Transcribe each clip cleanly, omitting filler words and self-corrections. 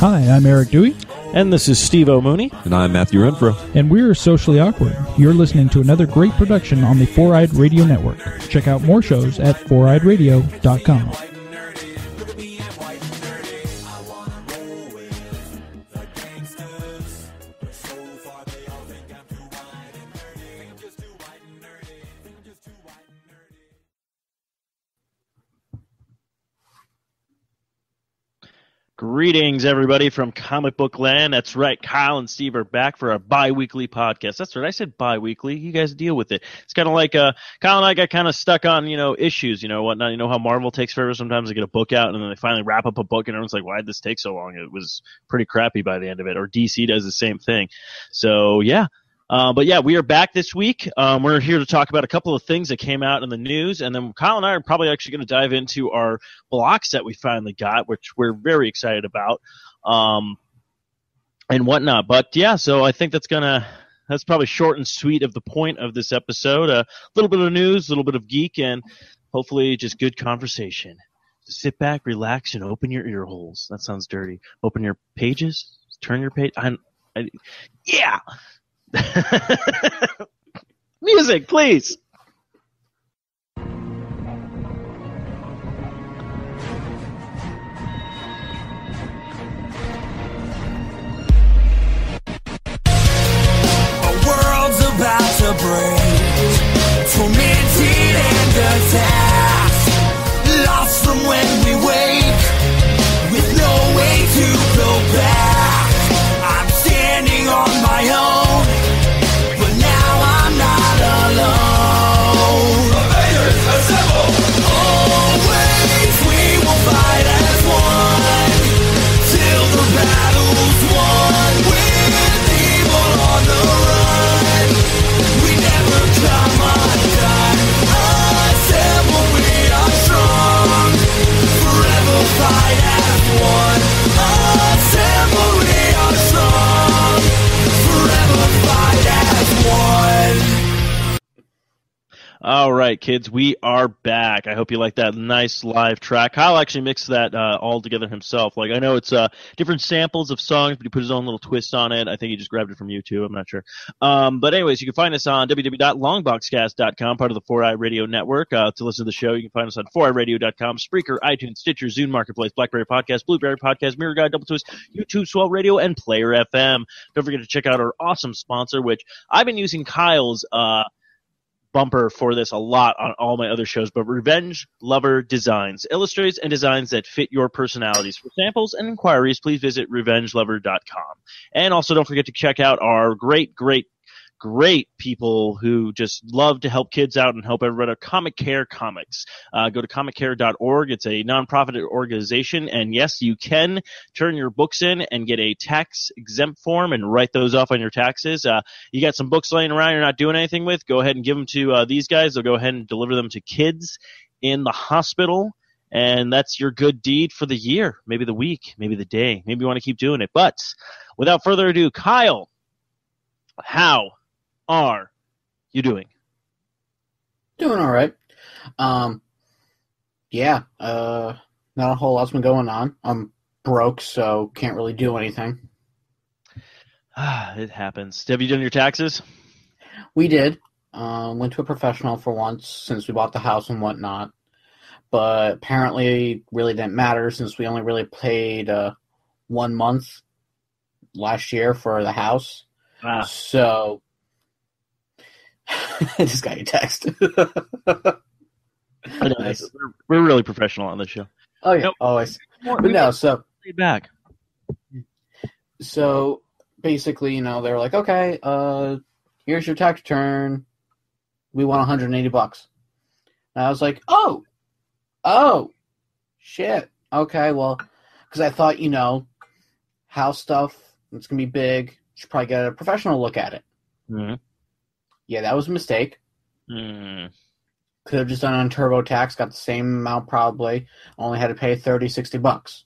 Hi, I'm Eric Dewey. And this is Steve O'Mooney. And I'm Matthew Renfro. And we're Socially Awkward. You're listening to another great production on the Four-Eyed Radio Network. Check out more shows at foureyedradio.com. Greetings, everybody, from Comic Book Land. That's right, Kyle and Steve are back for a bi-weekly podcast. That's right, I said bi-weekly. You guys deal with it. It's kind of like Kyle and I got kind of stuck on, issues, whatnot. You know how Marvel takes forever? Sometimes they get a book out, and then they finally wrap up a book, and everyone's like, why did this take so long? It was pretty crappy by the end of it. Or DC does the same thing. So, yeah. But yeah, we are back this week. We're here to talk about a couple of things that came out in the news, and then Kyle and I are probably actually going to dive into our blocks that we finally got, which we're very excited about, and whatnot. But yeah, so I think that's probably short and sweet of the point of this episode. A little bit of news, a little bit of geek, and hopefully just good conversation. Just sit back, relax, and open your ear holes. That sounds dirty. Open your pages, turn your page. Yeah. Music, please. World's about to break, tormented and attacked, lost from when we wake, with no way to go back. I'm standing on my own, but now I'm not alone. Invaders, assemble! Always we will fight as one, till the battle's won, with evil on the run. We never come undone. Assemble, we are strong. Forever fight as one. Assemble, we are strong. Forever fight as one. All right, kids, we are back. I hope you like that nice live track. Kyle actually mixed that all together himself. Like, I know it's different samples of songs, but he put his own little twist on it. I think he just grabbed it from YouTube. I'm not sure. But anyways, you can find us on www.longboxcast.com, part of the 4-Eye Radio Network. To listen to the show, you can find us on 4eyeradio.com, Spreaker, iTunes, Stitcher, Zune Marketplace, BlackBerry Podcast, Blueberry Podcast, Mirror Guide, Double Twist, YouTube, Swell Radio, and Player FM. Don't forget to check out our awesome sponsor, which I've been using Kyle's bumper for this a lot on all my other shows, but Revenge Lover Designs illustrates and designs that fit your personalities. For samples and inquiries, please visit revengelover.com. And also don't forget to check out our great people who just love to help kids out and help everybody out. Comic Care Comics. Go to comiccare.org. It's a nonprofit organization, and yes, you can turn your books in and get a tax exempt form and write those off on your taxes. You got some books laying around you're not doing anything with, go ahead and give them to these guys. They'll go ahead and deliver them to kids in the hospital, and that's your good deed for the year, maybe the week, maybe the day. Maybe you want to keep doing it. But without further ado, Kyle, how are you doing? Doing all right. Not a whole lot's been going on. I'm broke, so can't really do anything. It happens. Have you done your taxes? We did. Went to a professional for once since we bought the house and whatnot. But apparently it really didn't matter since we only really paid 1 month last year for the house. So I just got your text. I know, nice. We're really professional on this show. Oh yeah, always. But no, so back. So basically, they were like, okay, here's your tax return. We want $180. And I was like, oh, shit. Okay, well, because I thought, house stuff, it's gonna be big. Should probably get a professional look at it. Mm-hmm. Yeah, that was a mistake. Mm. Could have just done it on TurboTax, got the same amount probably. Only had to pay $60.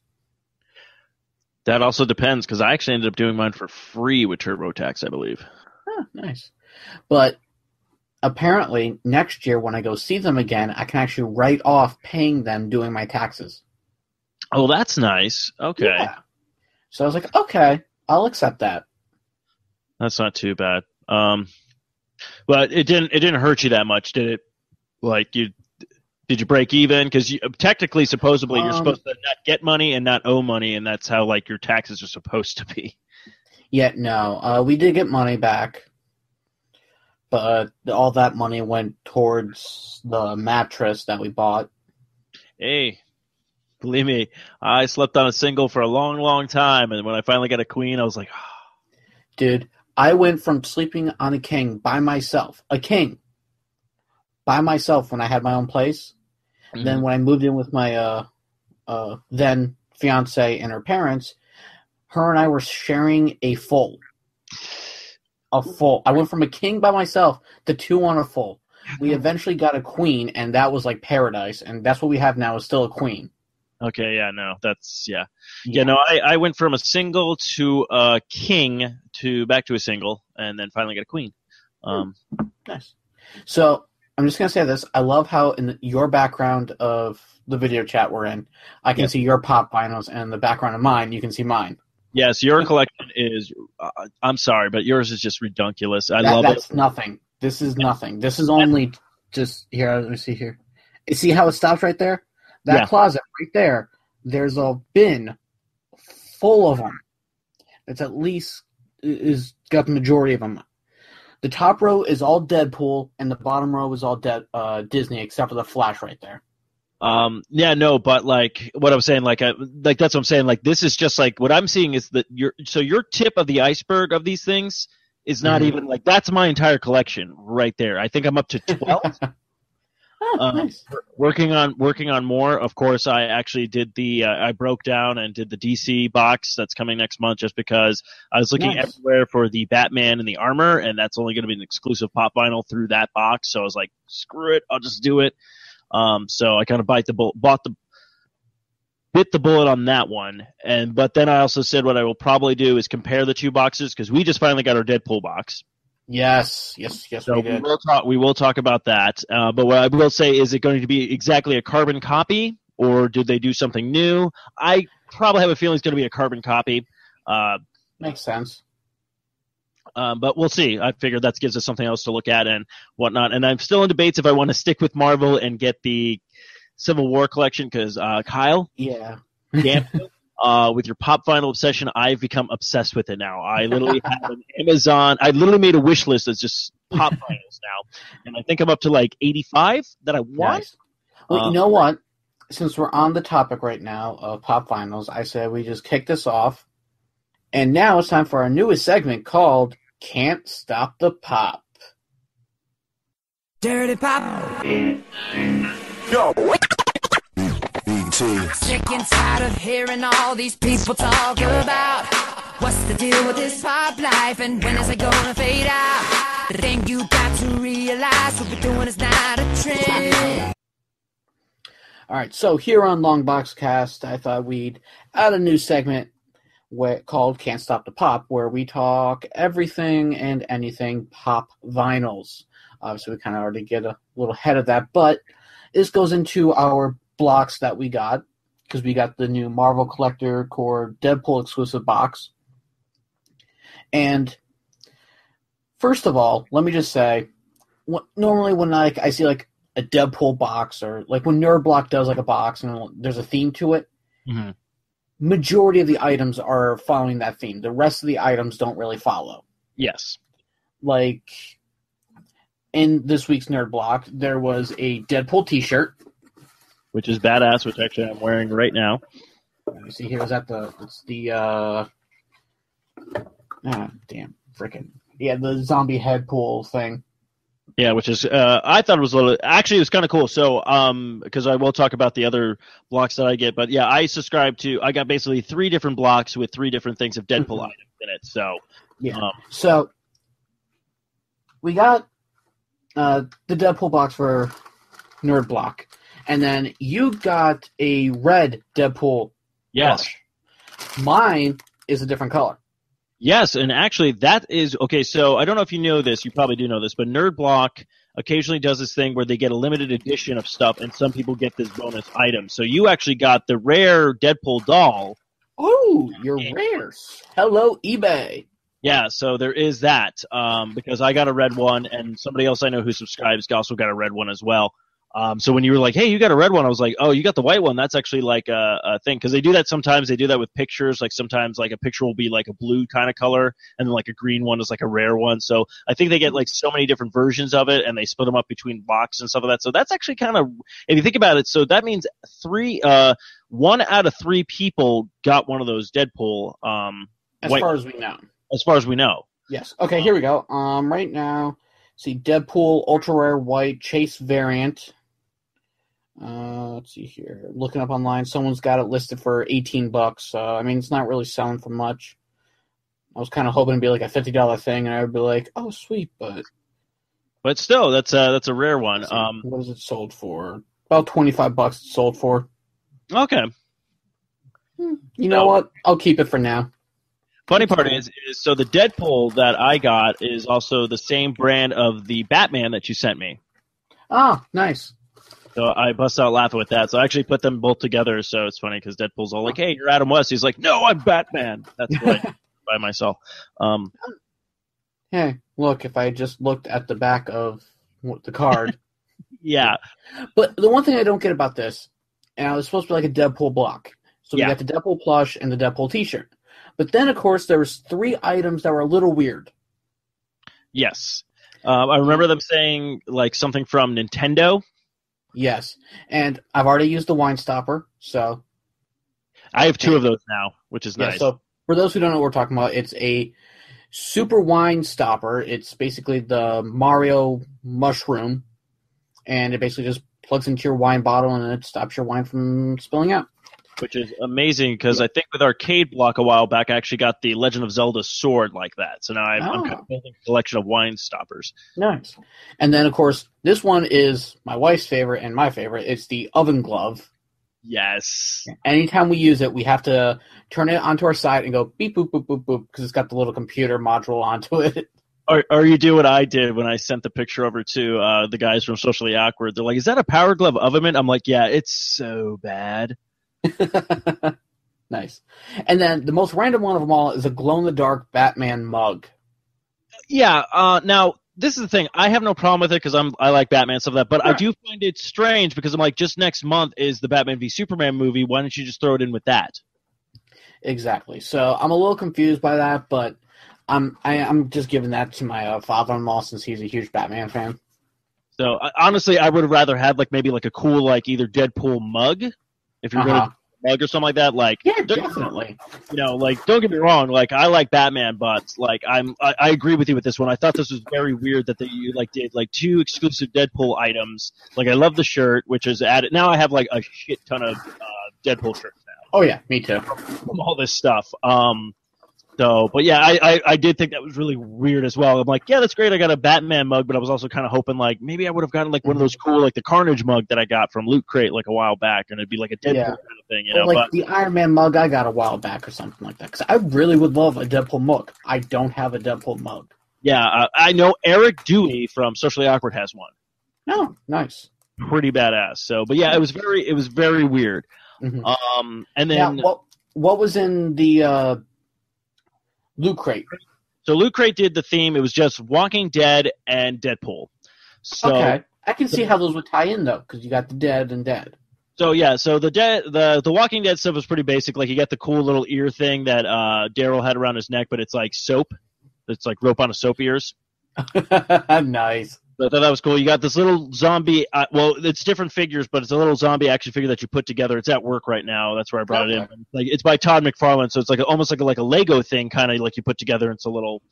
That also depends, because I actually ended up doing mine for free with TurboTax, I believe. Oh, nice. But apparently, next year when I go see them again, I can actually write off paying them doing my taxes. Oh, that's nice. Okay. Yeah. So I was like, okay, I'll accept that. That's not too bad. But it didn't hurt you that much, did it? Like did you break even? Because technically, supposedly, you're supposed to not get money and not owe money, and that's how like your taxes are supposed to be. Yeah, no, we did get money back, but all that money went towards the mattress that we bought. Hey, believe me, I slept on a single for a long, long time, and when I finally got a queen, I was like, dude, I went from sleeping on a king by myself, when I had my own place. mm-hmm. Then when I moved in with my then fiance and her parents, her and I were sharing a full. I went from a king by myself to 2 on a full. We eventually got a queen, and that was like paradise, and that's what we have now is still a queen. Okay, yeah, no, that's, yeah. Yeah, no, I went from a single to a king to back to a single, and then finally got a queen. Nice. So, I'm just going to say this. I love how in your background of the video chat we're in, I can see your pop vinyls, and in the background of mine, you can see mine. Yes, your collection is, I'm sorry, but yours is just redunculous. I love it. That's nothing. This is nothing. This is only just, here, let me see here. You see how it stops right there? That closet right there, there's a bin full of them. It's at least is got the majority of them. The top row is all Deadpool, and the bottom row is all Disney, except for the Flash right there. Yeah, no, but like what I'm saying, like that's what I'm saying. Like this is just like what I'm seeing is that your tip of the iceberg of these things is not even like that's my entire collection right there. I think I'm up to 12. Nice. Working on more. Of course, I actually did I broke down and did the DC box that's coming next month just because I was looking everywhere for the Batman and the armor, and that's only going to be an exclusive pop vinyl through that box. So I was like, screw it, I'll just do it. So I kind of bit the bullet on that one, but then I also said what I will probably do is compare the 2 boxes because we just finally got our Deadpool box. Yes, so we did. We will talk about that. But what I will say is it going to be exactly a carbon copy, or did they do something new? I probably have a feeling it's going to be a carbon copy. Makes sense. But we'll see. I figured that gives us something else to look at and whatnot. And I'm still in debates if I want to stick with Marvel and get the Civil War collection because Kyle, with your pop vinyl obsession, I've become obsessed with it now. I literally have an Amazon. I literally made a wish list that's just pop vinyls now, and I think I'm up to like 85 that I want. Nice. Well, you know what? Since we're on the topic right now of pop vinyls, I said we just kick this off, and now it's time for our newest segment called "Can't Stop the Pop." Dirty pop. Yo. Sick and tired of hearing all these people talk about what's the deal with this pop life and when is it gonna fade out? The thing you got to realize what we're doing is not a trend. Alright, so here on Longbox Cast, I thought we'd add a new segment called Can't Stop the Pop, where we talk everything and anything pop vinyls. Obviously, we kind of already get a little ahead of that, but this goes into our blocks that we got, because we got the new Marvel Collector Core Deadpool exclusive box. And first of all, let me just say, normally when I see like a Deadpool box, or like when Nerd Block does like a box and there's a theme to it, majority of the items are following that theme. The rest of the items don't really follow. Yes. Like in this week's Nerd Block, there was a Deadpool t-shirt, which is badass, which actually I'm wearing right now. Let me see here. It's the the zombie head pool thing. Yeah, which is, I thought it was actually it was kind of cool. So, because I will talk about the other blocks that I get, but yeah, I got basically 3 different blocks with 3 different things of Deadpool items in it. So, yeah. So, we got, the Deadpool box for Nerd Block. And then you got a red Deadpool. Yes. Color. Mine is a different color. Yes, and actually that is okay. So I don't know if you know this. You probably do know this, but Nerd Block occasionally does this thing where they get a limited edition of stuff, and some people get this bonus item. So you actually got the rare Deadpool doll, Oh, you're rare. Hello, eBay. Yeah, so there is that, because I got a red one, and somebody else I know who subscribes also got a red one as well. So when you were like, hey, you got a red one, I was like, oh, you got the white one. That's actually like a thing, because they do that sometimes. They do that with pictures. Like sometimes like a picture will be like a blue kind of color, and then like a green one is like a rare one. So I think they get like so many different versions of it, and they split them up between blocks and stuff like that. So that's actually kind of, if you think about it, so that means 1 out of 3 people got one of those Deadpool. As far as we know. As far as we know. Yes. Okay, here we go. Right now, see Deadpool Ultra Rare White Chase variant. Let's see here. Looking up online, someone's got it listed for $18. I mean, it's not really selling for much. I was kind of hoping it'd be like a $50 thing, and I would be like, "Oh, sweet," but still, that's a rare one. What is it sold for? About $25. It's sold for. Okay. You know what? I'll keep it for now. Funny part is so the Deadpool that I got is also the same brand of the Batman that you sent me. Oh, nice. So I bust out laughing with that. So I actually put them both together. So it's funny because Deadpool's all like, hey, you're Adam West. He's like, no, I'm Batman. That's right. By myself. Hey, look, if I just looked at the back of the card. Yeah. But the one thing I don't get about this, and it was supposed to be like a Deadpool block. So we got the Deadpool plush and the Deadpool t-shirt. But then, of course, there was 3 items that were a little weird. Yes. I remember them saying like something from Nintendo. Yes. And I've already used the wine stopper, so. I have 2 of those now, which is nice. So for those who don't know what we're talking about, it's a super wine stopper. It's basically the Mario mushroom, and it basically just plugs into your wine bottle, and it stops your wine from spilling out. Which is amazing because I think with Arcade Block a while back, I actually got the Legend of Zelda sword like that. So now I'm kind of building a collection of wine stoppers. Nice. And then, of course, this one is my wife's favorite and my favorite. It's the oven glove. Yes. Anytime we use it, we have to turn it onto our side and go beep, boop, boop, boop, boop, because it's got the little computer module onto it. Or you do what I did when I sent the picture over to the guys from Socially Awkward. They're like, is that a Power Glove oven mitt? I'm like, yeah, it's so bad. Nice. And then the most random one of them all is a glow-in-the-dark Batman mug. Yeah. Now, this is the thing. I have no problem with it because I like Batman, stuff like that. But I do find it strange because I'm like, just next month is the Batman v Superman movie. Why don't you just throw it in with that? Exactly. So I'm a little confused by that, but I'm just giving that to my father-in-law since he's a huge Batman fan. So honestly, I would have rather had like maybe like a cool like either Deadpool mug. If you're really mug or something like that, like yeah, definitely. You know, like don't get me wrong, like I like Batman, but like I agree with you with this one. I thought this was very weird that you like did like 2 exclusive Deadpool items. Like I love the shirt, which is added. Now I have like a shit ton of Deadpool shirts now. Oh yeah, me too. From all this stuff. But yeah, I did think that was really weird as well. I'm like, yeah, that's great. I got a Batman mug, but I was also kind of hoping like maybe I would have gotten like one of those cool like the Carnage mug that I got from Loot Crate like a while back, and it'd be like a Deadpool kind of thing, you know. Like the Iron Man mug I got a while back or something like that. Because I really would love a Deadpool mug. I don't have a Deadpool mug. Yeah, I know Eric Dewey from Socially Awkward has one. Oh, nice. Pretty badass. So, but yeah, it was very weird. Mm-hmm. And then what was in the Loot Crate? So Loot Crate did the theme. It was just Walking Dead and Deadpool. So, okay, I can see how those would tie in though, because you got the Dead and Dead. So yeah, so the Walking Dead stuff was pretty basic. Like you got the cool little ear thing that Daryl had around his neck, but it's like soap. It's like rope on a soap ears. Nice. So I thought that was cool. You got this little zombie. Well, it's different figures, but it's a little zombie action figure that you put together. It's at work right now. That's where I brought it in. Like it's by Todd McFarlane, so it's like almost like a Lego thing, kind of like you put together. It's a little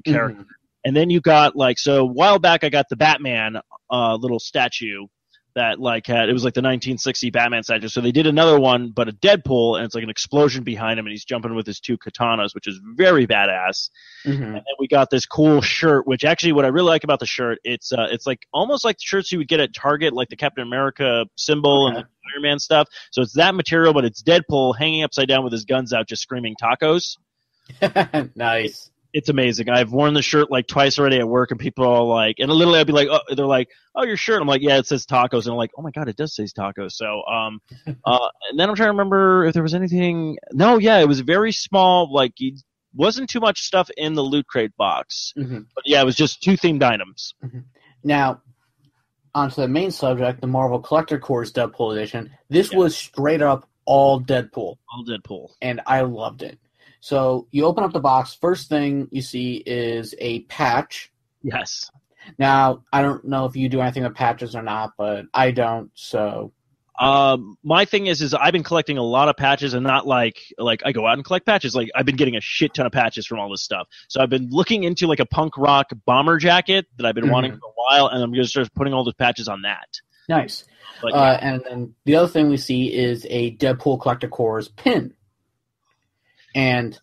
character. Mm-hmm. And then you got so a while back I got the Batman little statue that it was like the 1960 Batman statue. So they did another one, but a Deadpool, and it's like an explosion behind him, and he's jumping with his 2 katanas, which is very badass. Mm-hmm. And then we got this cool shirt, which actually what I really like about the shirt, it's like almost like the shirts you would get at Target, like the Captain America symbol and the Iron Man stuff. So it's that material, but it's Deadpool hanging upside down with his guns out, just screaming tacos. Nice. It's amazing. I've worn the shirt like twice already at work, and people are like, and literally I'd be like, oh, they're like, oh, your shirt. I'm like, yeah, it says tacos, and I'm like, oh my god, it does say tacos. So, and then I'm trying to remember if there was anything. No, yeah, it was very small. Like, it wasn't too much stuff in the Loot Crate box, but yeah, it was just 2 themed items. Now, onto the main subject, the Marvel Collector Corps Deadpool edition. This was straight up all Deadpool. All Deadpool, and I loved it. So you open up the box. First thing you see is a patch. Yes. Now, I don't know if you do anything with patches or not, but I don't, so... My thing is I've been collecting a lot of patches, and not like I go out and collect patches. Like, I've been getting a shit ton of patches from all this stuff. So I've been looking into like a punk rock bomber jacket that I've been wanting for a while, and I'm going to start putting all the patches on that. Nice. But, yeah. And then the other thing we see is a Deadpool Collector Corps pin. And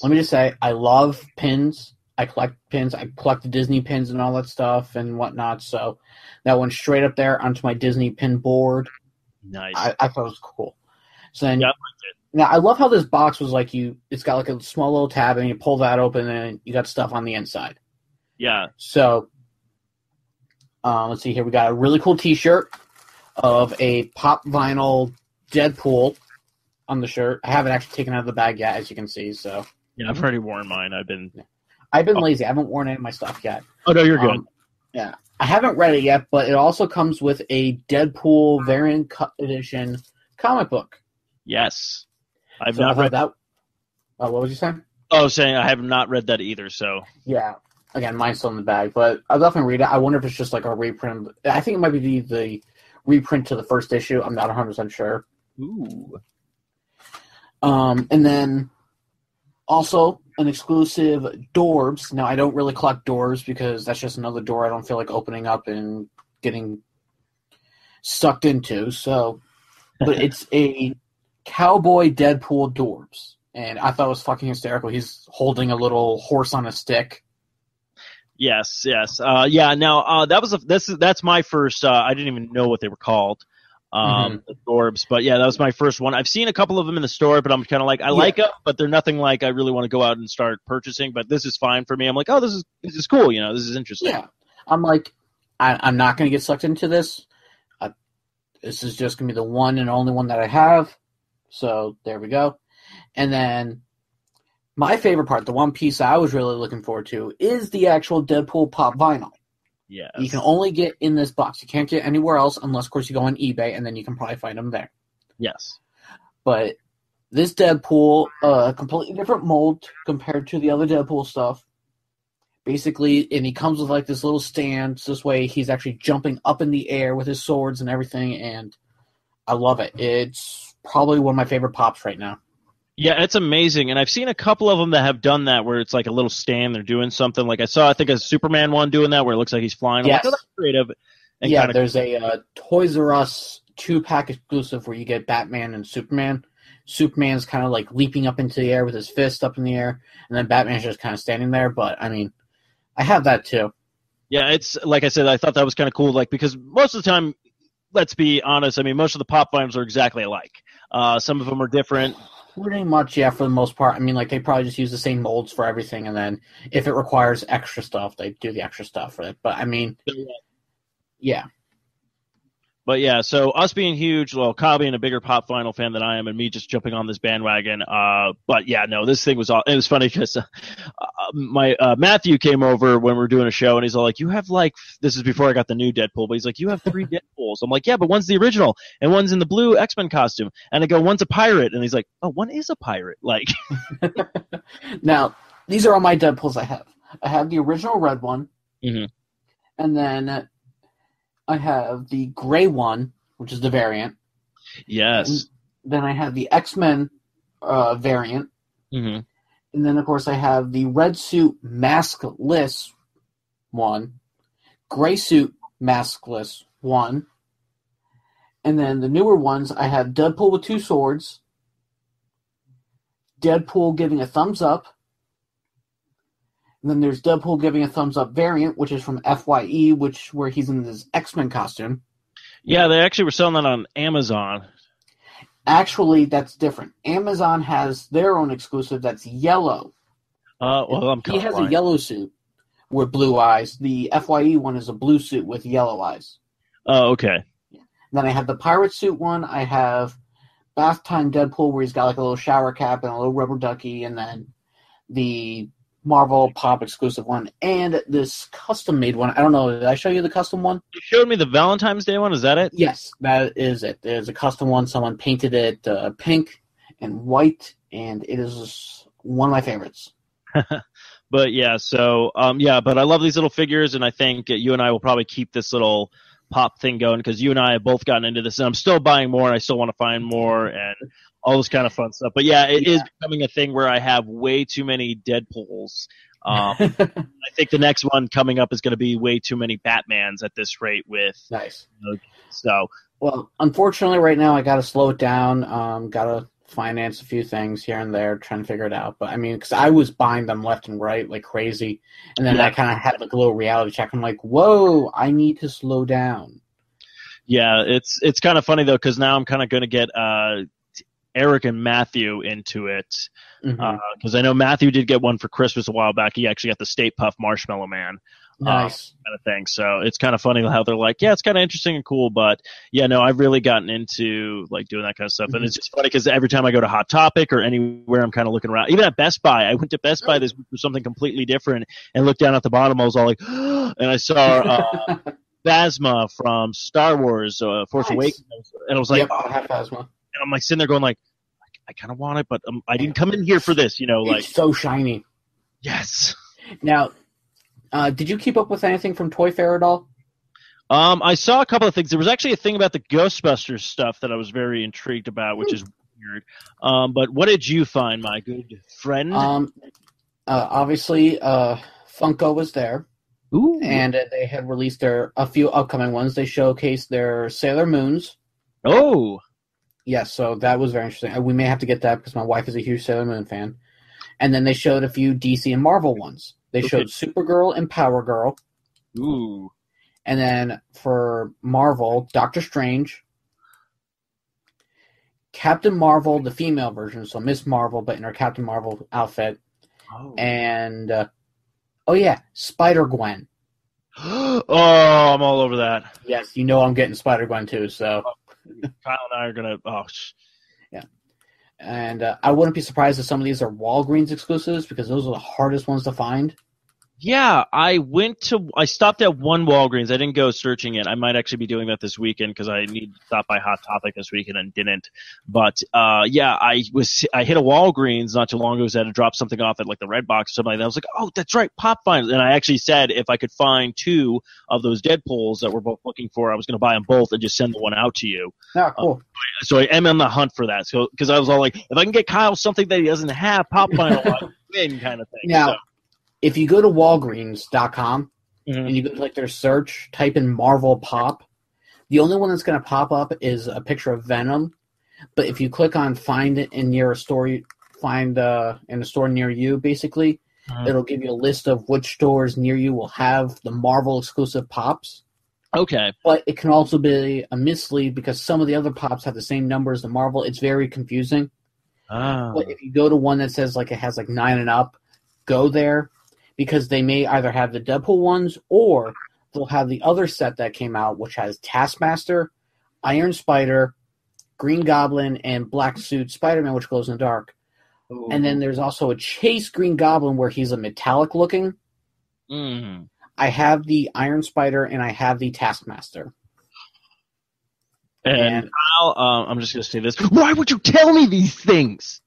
let me just say, I love pins. I collect pins. I collect the Disney pins and all that stuff and whatnot. So that went straight up there onto my Disney pin board. Nice. I thought it was cool. So then, yeah, now I love how this box was like it's got like a small little tab, and you pull that open, and you got stuff on the inside. Yeah. So let's see here. We got a really cool T-shirt of a pop vinyl Deadpool on the shirt. I haven't actually taken it out of the bag yet, as you can see. So yeah, I've already worn mine. I've been lazy. I haven't worn any of my stuff yet. Oh no, you're good. Yeah, I haven't read it yet, but it also comes with a Deadpool variant cut edition comic book. Yes, I've not read that. What was you saying? Oh, I was saying I have not read that either. So yeah, again, mine's still in the bag, but I'll definitely read it. I wonder if it's just like a reprint. I think it might be the reprint to the first issue. I'm not 100% sure. Ooh. And then also an exclusive Dorbs. Now, I don't really collect Dorbs because that's just another door I don't feel like opening up and getting sucked into. So, but it's a cowboy Deadpool Dorbs, and I thought it was fucking hysterical. He's holding a little horse on a stick. Yes. Yeah. Now, that's my first. I didn't even know what they were called. The Dorbs, but yeah, that was my first one. I've seen a couple of them in the store, but I'm kind of like, I like them, but they're nothing like I really want to go out and start purchasing. But this is fine for me. I'm like, oh, this is cool. You know, this is interesting. Yeah, I'm like, I'm not going to get sucked into this. This is just going to be the one and only one that I have. So there we go. And then my favorite part, the one piece I was really looking forward to, is the actual Deadpool pop vinyl. Yes. You can only get in this box. You can't get anywhere else unless, of course, you go on eBay, and then you can probably find them there. Yes. But this Deadpool, completely different mold compared to the other Deadpool stuff. Basically, and he comes with like this little stand. So this way, he's actually jumping up in the air with his swords and everything, and I love it. It's probably one of my favorite pops right now. Yeah, it's amazing, and I've seen a couple of them that have done that, where it's like a little stand, they're doing something. Like I think a Superman one doing that, where it looks like he's flying. Yes. Like, oh, that's creative. And yeah, there's a Toys R Us 2-pack exclusive where you get Batman and Superman. Superman's kind of like leaping up into the air with his fist up in the air, and then Batman's just kind of standing there. But I mean, I have that too. Yeah, it's like I said, I thought that was kind of cool. Like, because most of the time, let's be honest, I mean, most of the pop vinyls are exactly alike. Some of them are different. Pretty much, yeah, for the most part. I mean, like, they probably just use the same molds for everything, and then if it requires extra stuff, they do the extra stuff for it. But, I mean, yeah. But yeah, so us being huge, well, Kyle being a bigger pop vinyl fan than I am, and me just jumping on this bandwagon. But yeah, no, this thing was all. It was funny because my Matthew came over when we were doing a show, and he's all like, "You have like this is before I got the new Deadpool, but he's like, you have 3 Deadpools." I'm like, "Yeah, but one's the original, and one's in the blue X-Men costume." And I go, "One's a pirate," and he's like, "Oh, one is a pirate." Like, now these are all my Deadpools I have. I have the original red one, and then I have the gray one, which is the variant. Yes. And then I have the X-Men variant. And then, of course, I have the red suit maskless one, gray suit maskless one, and then the newer ones, I have Deadpool with 2 swords, Deadpool giving a thumbs up, and then there's Deadpool giving a thumbs up variant, which is from FYE, where he's in his X-Men costume. Yeah, they actually were selling that on Amazon. Actually, that's different. Amazon has their own exclusive that's yellow. Well, I'm He has a colorblind. yellow suit with blue eyes. The FYE one is a blue suit with yellow eyes. Oh, okay. Then I have the pirate suit one. I have Bath Time Deadpool, where he's got like a little shower cap and a little rubber ducky, and then the Marvel Pop exclusive one, and this custom made one. I don't know. Did I show you the custom one? You showed me the Valentine's Day one. Is that it? Yes, that is it. There's a custom one. Someone painted it pink and white, and it is one of my favorites. But yeah, so but I love these little figures, and I think you and I will probably keep this little pop thing going because you and I have both gotten into this, and I'm still buying more, and I still want to find more, and all this kind of fun stuff. But yeah, it is becoming a thing where I have way too many Deadpools. I think the next one coming up is going to be way too many Batmans at this rate. Nice. So Well, unfortunately, right now I got to slow it down. Got to finance a few things here and there, trying to figure it out. But I mean, because I was buying them left and right like crazy, and then I kind of had like a little reality check. I'm like, whoa, I need to slow down. yeah, it's kind of funny though because now I'm kind of going to get Eric and Matthew into it because I know Matthew did get one for Christmas a while back. He actually got the State Puff Marshmallow Man. Nice. Kind of thing. So it's kind of funny how they're like, yeah, it's kind of interesting and cool, but yeah, no, I've really gotten into like doing that kind of stuff. And it's just funny because every time I go to Hot Topic or anywhere, I'm kind of looking around. Even at Best Buy, I went to Best Buy this week for something completely different and looked down at the bottom. I was all like, and I saw Phasma from Star Wars, Force Awakens, and I was like, yep, I have Phasma. And I'm like sitting there going like, I kind of want it, but I didn't come in here for this, like It's so shiny. Yes. Now, did you keep up with anything from Toy Fair at all? I saw a couple of things. There was actually a thing about the Ghostbusters stuff that I was very intrigued about, which is weird. But what did you find, my good friend? Obviously, Funko was there. Ooh. And they had released a few upcoming ones. They showcased their Sailor Moons. Oh. Yes, so that was very interesting. We may have to get that because my wife is a huge Sailor Moon fan. And then they showed a few DC and Marvel ones. They showed Supergirl and Power Girl. Ooh. And then for Marvel, Doctor Strange, Captain Marvel, the female version, so Miss Marvel, but in her Captain Marvel outfit. Oh. And, Spider-Gwen. Oh, I'm all over that. Yes, you know I'm getting Spider-Gwen too, so. Kyle and I are going to, Yeah. And I wouldn't be surprised if some of these are Walgreens exclusives because those are the hardest ones to find. Yeah, I stopped at one Walgreens. I didn't go searching it. I might actually be doing that this weekend because I need to stop by Hot Topic this weekend and didn't. But, I hit a Walgreens not too long ago. I had to drop something off at like the Red Box or something like that. I was like, oh, that's right, Pop Finds. And I actually said if I could find two of those Deadpools that we're both looking for, I was going to buy them both and just send the one out to you. Oh, cool. So I am on the hunt for that. So, because I was all like, if I can get Kyle something that he doesn't have, Pop Find will win kind of thing. Now, if you go to Walgreens.com and you go to like their search, type in Marvel Pop, the only one that's going to pop up is a picture of Venom. But if you click on Find it in near a store, find in a store near you, basically, it'll give you a list of which stores near you will have the Marvel exclusive Pops. Okay. But it can also be a mislead because some of the other Pops have the same number as the Marvel. It's very confusing. Oh. But if you go to one that says like it has like 9 and up, go there. Because they may either have the Deadpool ones or they'll have the other set that came out, which has Taskmaster, Iron Spider, Green Goblin, and Black Suit Spider-Man, which glows in the dark. Ooh. And then there's also a Chase Green Goblin where he's a metallic looking. Mm. I have the Iron Spider and I have the Taskmaster. And I'm just going to say this. Why would you tell me these things?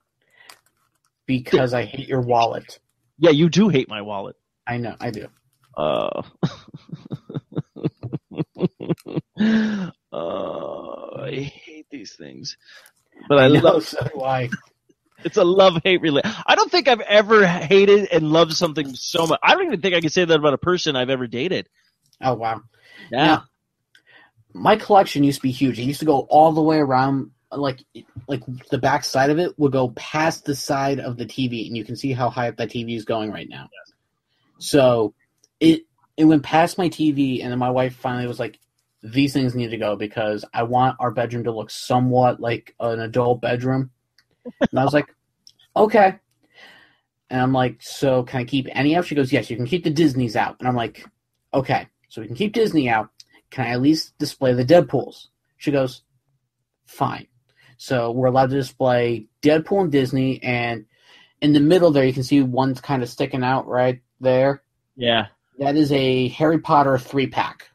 Because I hate your wallet. Yeah, you do hate my wallet. I know, I do. I hate these things. But I know, so do I. It's a love-hate relationship. I don't think I've ever hated and loved something so much. I don't even think I can say that about a person I've ever dated. Oh, wow. Yeah. Now, my collection used to be huge. It used to go all the way around. Like the back side of it would go past the side of the TV, and you can see how high up that TV is going right now. Yes. So it went past my TV, and then my wife finally was like, these things need to go because I want our bedroom to look somewhat like an adult bedroom. And I was like, okay. And I'm like, so can I keep any out? She goes, yes, you can keep the Disneys out. And I'm like, okay, so we can keep Disney out. Can I at least display the Deadpools? She goes, fine. So we're allowed to display Deadpool and Disney, and in the middle there you can see one's kind of sticking out right there. Yeah. That is a Harry Potter 3-pack.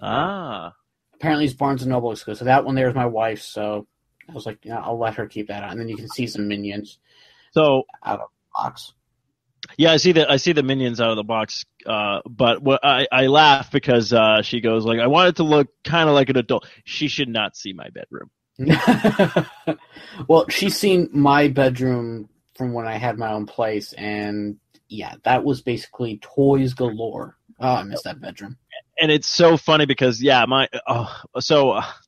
Ah. Apparently it's Barnes & Noble exclusive. So that one there is my wife's, so I was like, yeah, I'll let her keep that out. And then you can see some Minions So out of the box. yeah, I see the Minions out of the box. But I laugh because she goes like, I want it to look kind of like an adult. She should not see my bedroom. Well, she's seen my bedroom from when I had my own place, and yeah, that was basically toys galore. Oh, I miss that bedroom. And it's so funny because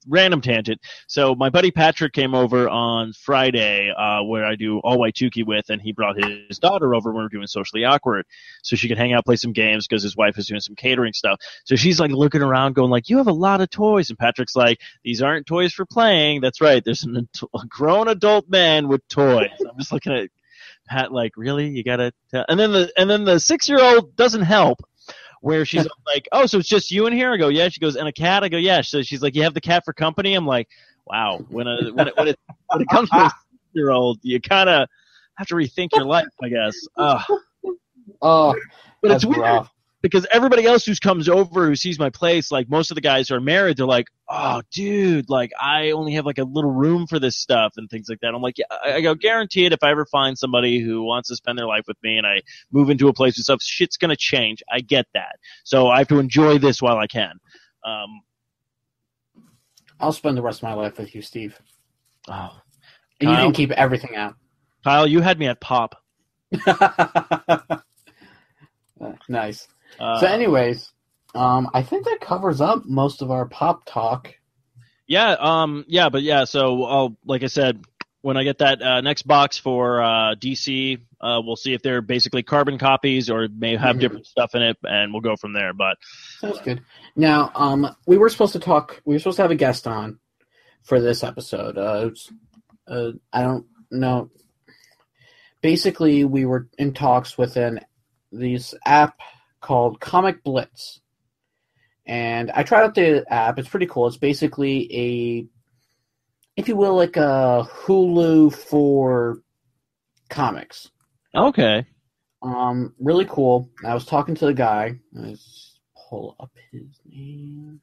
random tangent. So my buddy Patrick came over on Friday, where I do all white Tukey with, and he brought his daughter over when we were doing Socially Awkward, so she could hang out, play some games because his wife is doing some catering stuff. So she's like looking around, going like, "You have a lot of toys," and Patrick's like, "These aren't toys for playing." That's right. There's a grown adult man with toys. I'm just looking at Pat like, really? You gotta tell? And then the 6-year-old doesn't help. Where she's like, "Oh, so it's just you in here?" I go, "Yeah." She goes, "And a cat?" I go, "Yeah." So she's like, "You have the cat for company?" I'm like, "Wow." When it comes to a 6-year-old, you kind of have to rethink your life, I guess. Oh, but it's weird rough. because everybody else who comes over who sees my place, like most of the guys who are married, they're like, "Oh, dude, like I only have like a little room for this stuff and things like that." I'm like, "Yeah," I go, "Guaranteed, if I ever find somebody who wants to spend their life with me and I move into a place with stuff, shit's gonna change. I get that, so I have to enjoy this while I can." I'll spend the rest of my life with you, Steve. Oh, And you can keep everything out. Kyle, you had me at pop. Nice. So anyways, I think that covers up most of our pop talk. So I'll, like I said, when I get that next box for DC, we'll see if they're basically carbon copies or may have different stuff in it, and we'll go from there. But sounds good. Now, we were supposed to have a guest on for this episode. I don't know. Basically, we were in talks with this app called Comic Blitz. And I tried out the app. It's pretty cool. It's basically if you will, like a Hulu for comics. okay. Really cool. I was talking to the guy. Let's pull up his name.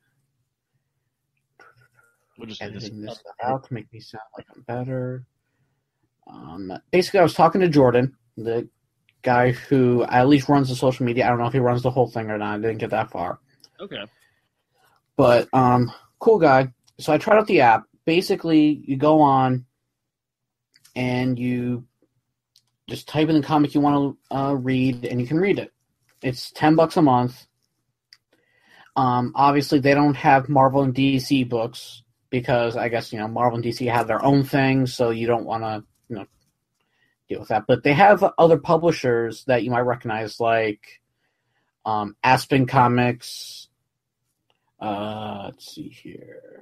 We'll just Editing this out to make me sound like I'm better. Basically, I was talking to Jordan, the guy who at least runs the social media. I don't know if he runs the whole thing or not. I didn't get that far. Okay. But cool guy. So I tried out the app. Basically, you go on and you just type in the comic you want to read, and you can read it. It's $10 a month. Obviously, they don't have Marvel and DC books because I guess Marvel and DC have their own things, so you don't want to deal with that. But they have other publishers that you might recognize, like Aspen Comics. Let's see here.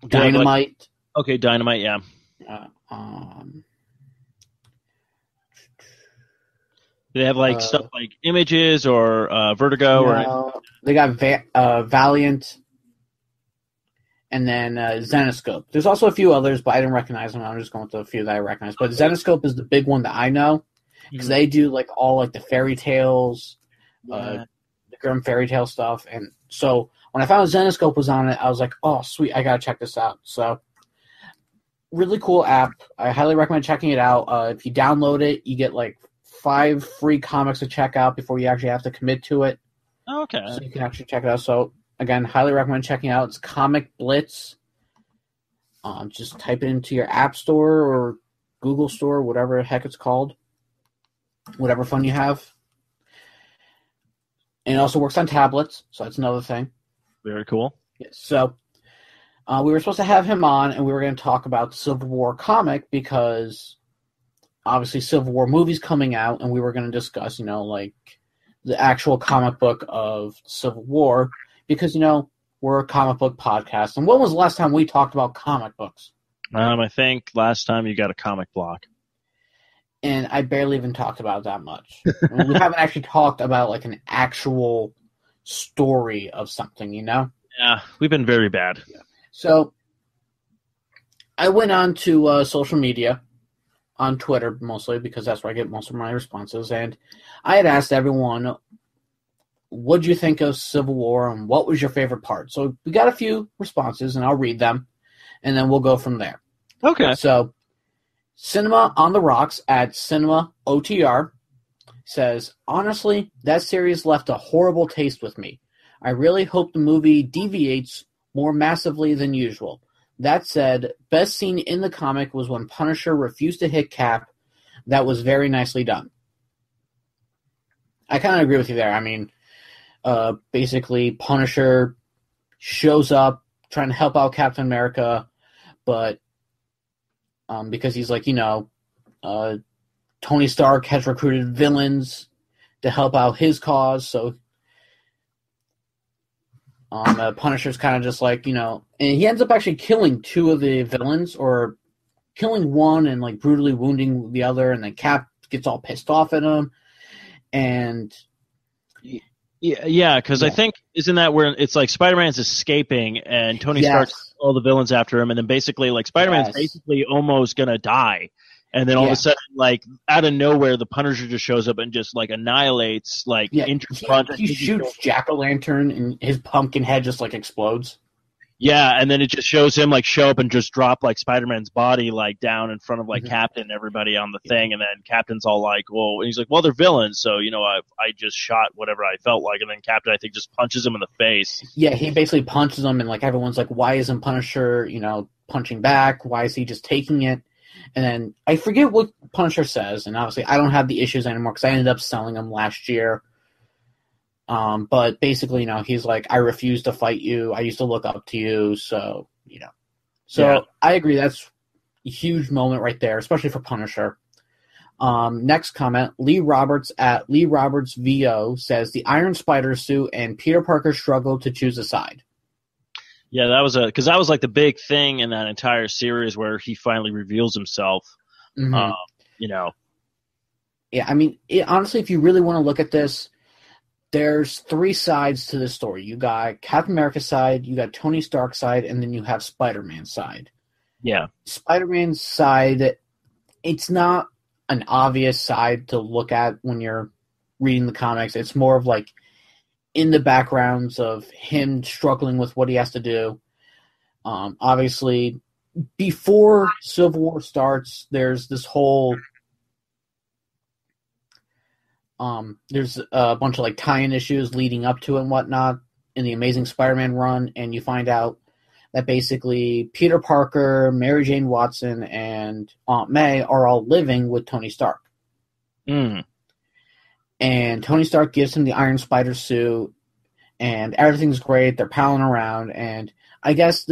Dynamite. Okay, Dynamite, yeah. Do they have like stuff like Images or Vertigo? Or they got Valiant, and then Zenoscope. There's also a few others, but I didn't recognize them. I'm just going with the few that I recognize. But Zenoscope is the big one that I know because they do like all like the fairy tales, the Grimm fairy tale stuff. And so when I found Zenoscope was on it, I was like, oh, sweet, I got to check this out. So really cool app. I highly recommend checking it out. If you download it, you get like 5 free comics to check out before you actually have to commit to it. Okay. So you can actually check it out. So again, highly recommend checking it out. It's Comic Blitz. Just type it into your App Store or Google Store, whatever the heck it's called. Whatever phone you have. And it also works on tablets, so that's another thing. Very cool. Yes. So we were supposed to have him on, and we were going to talk about the Civil War comic because obviously Civil War movie's coming out, and we were going to discuss, like the actual comic book of Civil War because, we're a comic book podcast. And when was the last time we talked about comic books? I think last time you got a comic block. and I barely even talked about it that much. I mean, we haven't actually talked about like an actual story of something, you know? Yeah, we've been very bad. So I went on to social media, on Twitter mostly, because that's where I get most of my responses, and I had asked everyone, what do you think of Civil War, and what was your favorite part? So we got a few responses, and I'll read them, and then we'll go from there. Okay. So Cinema on the Rocks at Cinema OTR says, honestly, that series left a horrible taste with me. I really hope the movie deviates more massively than usual. That said, best scene in the comic was when Punisher refused to hit Cap. That was very nicely done. I kind of agree with you there. I mean, basically, Punisher shows up trying to help out Captain America, but because he's like, Tony Stark has recruited villains to help out his cause, so Punisher's kind of just like, and he ends up actually killing two of the villains, or killing one and like brutally wounding the other, and then Cap gets all pissed off at him, and yeah, because I think, isn't that where it's like Spider-Man's escaping and Tony Stark's all the villains after him, and then basically like Spider-Man's basically almost gonna die. And then all of a sudden, like, out of nowhere, the Punisher just shows up and just, like, annihilates, like, he shoots Jack-o'-lantern, and his pumpkin head just, like, explodes. Yeah, and then it just shows him, like, show up and just drop, like, Spider-Man's body, like, down in front of, like, Captain and everybody on the thing. And then Captain's all like, well, and he's like, well, they're villains, so, I just shot whatever I felt like. And then Captain, I think, just punches him in the face. Yeah, he basically punches him, and, like, everyone's like, why isn't Punisher, punching back? Why is he just taking it? And then I forget what Punisher says, and obviously I don't have the issues anymore because I ended up selling them last year. But basically, he's like, I refuse to fight you. I used to look up to you, so, So I agree, that's a huge moment right there, especially for Punisher. Next comment, Lee Roberts at Lee Roberts VO says, the Iron Spider suit and Peter Parker struggle to choose a side. Yeah, because that was like the big thing in that entire series where he finally reveals himself. Mm-hmm. Yeah, I mean, honestly, if you really want to look at this, there's three sides to this story. You got Captain America's side, you got Tony Stark's side, and then you have Spider-Man's side. Yeah. Spider-Man's side, it's not an obvious side to look at when you're reading the comics. It's more of like in the backgrounds of him struggling with what he has to do. Obviously, before Civil War starts, there's this whole there's a bunch of like tie-in issues leading up to it and whatnot in the Amazing Spider-Man run, and you find out that basically Peter Parker, Mary Jane Watson, and Aunt May are all living with Tony Stark. Mm. And Tony Stark gives him the Iron Spider suit, and everything's great. They're palling around, and I guess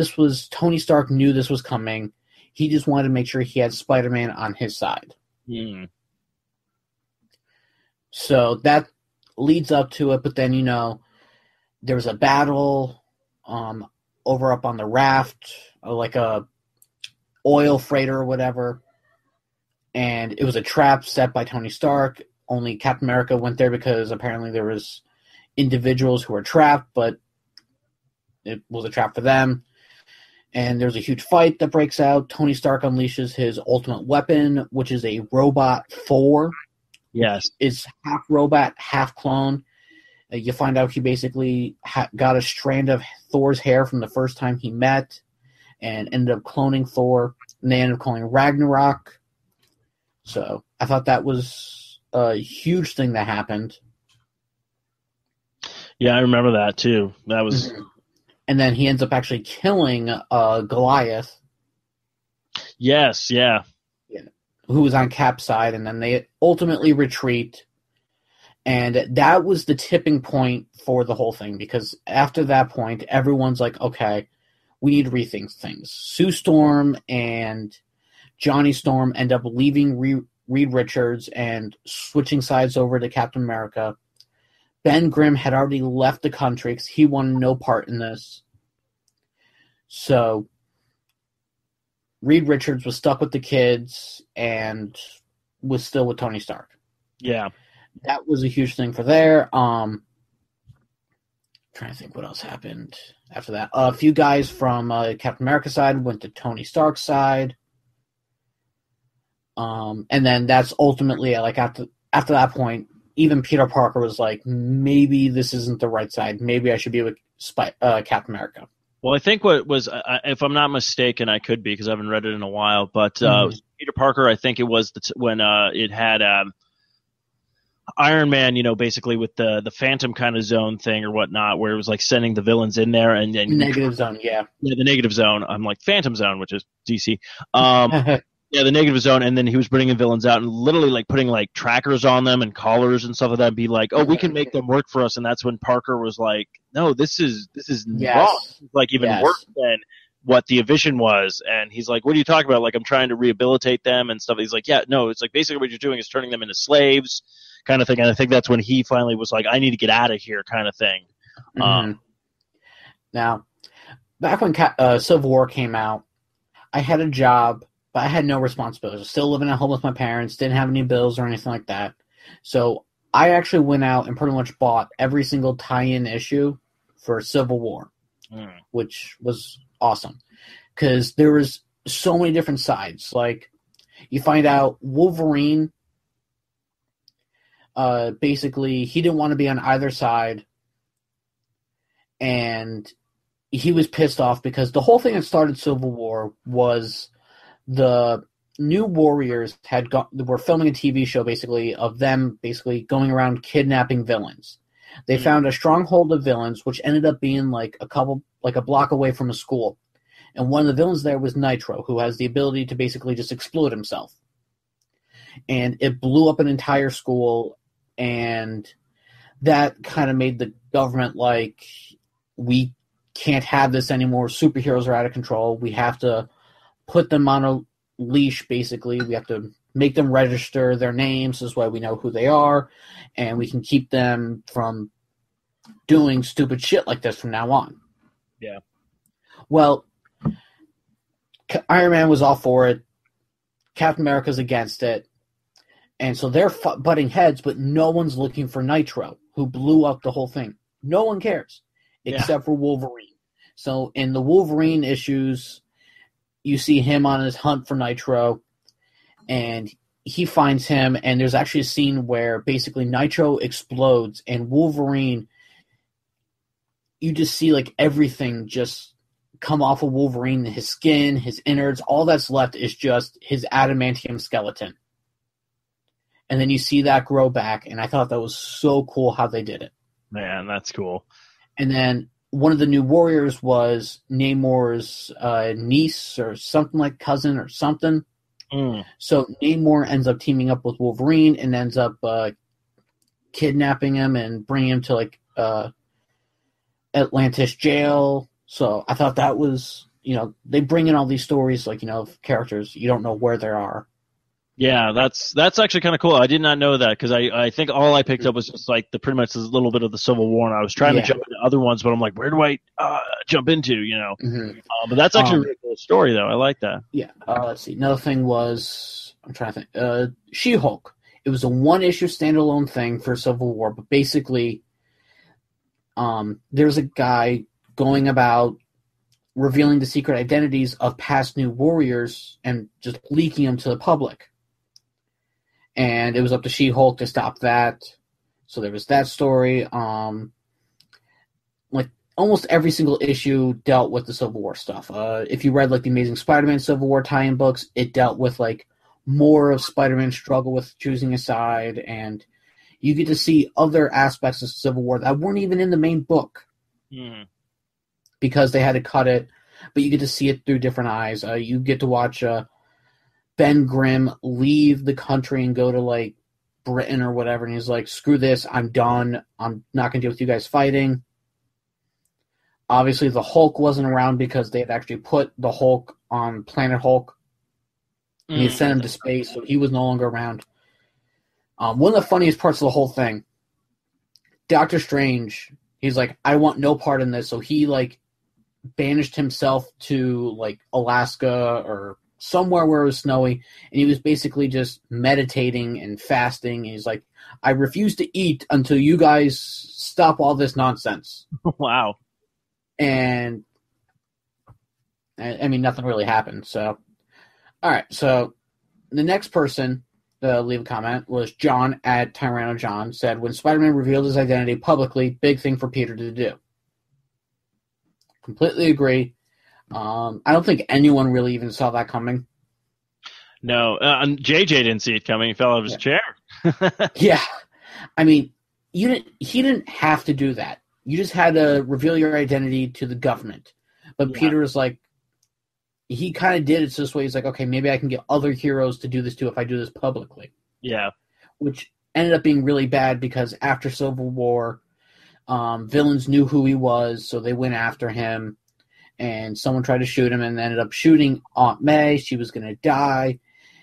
Tony Stark knew this was coming. He just wanted to make sure he had Spider-Man on his side. Mm. So that leads up to it, but then, there was a battle over up on the raft, like a oil freighter or whatever, and it was a trap set by Tony Stark. Only Captain America went there because apparently there was individuals who were trapped, but it was a trap for them. And there's a huge fight that breaks out. Tony Stark unleashes his ultimate weapon, which is a robot Thor. Yes. It's half robot, half clone. You find out he basically got a strand of Thor's hair from the first time he met and ended up cloning Thor. And they ended up calling Ragnarok. So I thought that was a huge thing that happened. Yeah, I remember that too. That was, and then he ends up actually killing Goliath. Yes, yeah, who was on Cap's side, and then they ultimately retreat. And that was the tipping point for the whole thing, because after that point, everyone's like, okay, we need to rethink things. Sue Storm and Johnny Storm end up leaving Reed Richards and switching sides over to Captain America. Ben Grimm had already left the country because he wanted no part in this. So Reed Richards was stuck with the kids, and was still with Tony Stark. Yeah. That was a huge thing for there. Trying to think what else happened after that. A few guys from Captain America's side went to Tony Stark's side. And then that's ultimately, like, after that point, even Peter Parker was like, maybe this isn't the right side. Maybe I should be with Captain America. Well, I think what was, if I'm not mistaken, I could be because I haven't read it in a while, but Peter Parker, I think it was when it had Iron Man, basically with the Phantom kind of zone thing or whatnot, where it was like sending the villains in there and negative zone, yeah, the negative zone. I'm like Phantom Zone, which is DC. Yeah, the negative zone, and then he was bringing villains out and literally like putting like trackers on them and collars and stuff like that. And be like, oh, we can make them work for us, and that's when Parker was like, no, this is wrong. Like even worse than what the Vision was. And he's like, what are you talking about? Like I'm trying to rehabilitate them and stuff. He's like, yeah, no, it's like basically what you're doing is turning them into slaves, kind of thing. And I think that's when he finally was like, I need to get out of here, kind of thing. Now, back when Civil War came out, I had a job. But I had no responsibilities. I was still living at home with my parents, didn't have any bills or anything like that. So I actually went out and pretty much bought every single tie-in issue for Civil War, which was awesome. Because there was so many different sides. Like, you find out Wolverine, basically, he didn't want to be on either side. And he was pissed off because the whole thing that started Civil War was the New Warriors were filming a TV show basically of them basically going around kidnapping villains. They found a stronghold of villains, which ended up being like a block away from a school. And one of the villains there was Nitro, who has the ability to basically just explode himself. And it blew up an entire school, and that kind of made the government like, we can't have this anymore. Superheroes are out of control. We have to put them on a leash, basically. We have to make them register their names. This is why we know who they are, and we can keep them from doing stupid shit like this from now on. Yeah. Well, Iron Man was all for it. Captain America's against it. And so they're butting heads, but no one's looking for Nitro, who blew up the whole thing. No one cares, except for Wolverine. So in the Wolverine issues, you see him on his hunt for Nitro, and he finds him, and there's actually a scene where basically Nitro explodes, and Wolverine, you just see like everything just come off of Wolverine, his skin, his innards, all that's left is just his adamantium skeleton. And then you see that grow back, and I thought that was so cool how they did it. Man, that's cool. And then one of the New Warriors was Namor's niece or something, like cousin or something. So Namor ends up teaming up with Wolverine and ends up kidnapping him and bringing him to like Atlantis jail. So I thought that was, they bring in all these stories like, of characters. You don't know where they are. Yeah, that's actually kind of cool. I did not know that because I think all I picked up was just like pretty much a little bit of the Civil War, and I was trying to jump into other ones, but I'm like, where do I jump into? But that's actually a really cool story, though. I like that. Yeah. Let's see. Another thing was, I'm trying to think. She-Hulk. It was a one-issue standalone thing for Civil War, but basically, there's a guy going about revealing the secret identities of past New Warriors and just leaking them to the public. And it was up to She-Hulk to stop that. So there was that story. Like almost every single issue dealt with the Civil War stuff. If you read like the Amazing Spider-Man Civil War tie-in books, it dealt with like more of Spider-Man's struggle with choosing a side, and you get to see other aspects of Civil War that weren't even in the main book because they had to cut it. But you get to see it through different eyes. You get to watch Ben Grimm leave the country and go to like Britain or whatever, and he's like, screw this, I'm done. I'm not going to deal with you guys fighting. Obviously, the Hulk wasn't around because they had actually put the Hulk on Planet Hulk. And he sent him to space, so he was no longer around. One of the funniest parts of the whole thing, Doctor Strange, he's like, I want no part in this, so he like banished himself to like Alaska or somewhere where it was snowy, and he was basically just meditating and fasting. And he's like, I refuse to eat until you guys stop all this nonsense. Wow. And, I mean, nothing really happened. So, all right. So, the next person to leave a comment was John at Tyranno John. Said, when Spider-Man revealed his identity publicly, big thing for Peter to do. Completely agree. I don't think anyone really even saw that coming. No, JJ didn't see it coming. He fell out of his chair. Yeah. I mean, he didn't have to do that. You just had to reveal your identity to the government. But Peter was like, he kind of did it this way. He's like, okay, maybe I can get other heroes to do this too if I do this publicly. Yeah. Which ended up being really bad because after Civil War, villains knew who he was, so they went after him. And someone tried to shoot him and ended up shooting Aunt May. She was going to die.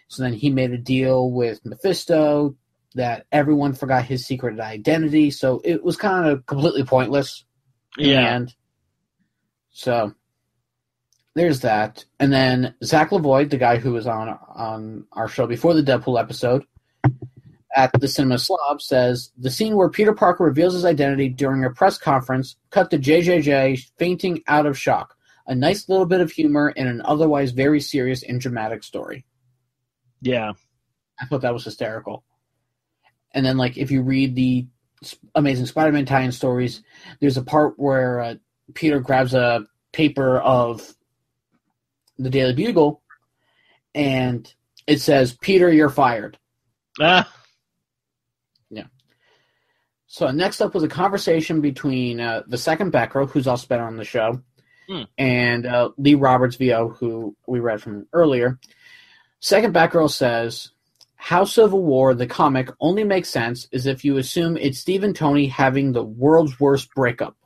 So then he made a deal with Mephisto that everyone forgot his secret identity. So it was kind of completely pointless in the end. So there's that. And then Zach Lavoie, the guy who was on our show before the Deadpool episode, at the Cinema Slob, says, the scene where Peter Parker reveals his identity during a press conference cut to JJJ fainting out of shock. A nice little bit of humor in an otherwise very serious and dramatic story. Yeah. I thought that was hysterical. And then, like, if you read the Amazing Spider-Man tie-in stories, there's a part where Peter grabs a paper of the Daily Bugle, and it says, Peter, you're fired. Yeah. So next up was a conversation between the second Batgirl, who's also been on the show, and Lee Roberts, VO, who we read from earlier. Second Batgirl says, how Civil War, the comic, only makes sense is if you assume it's Steve and Tony having the world's worst breakup.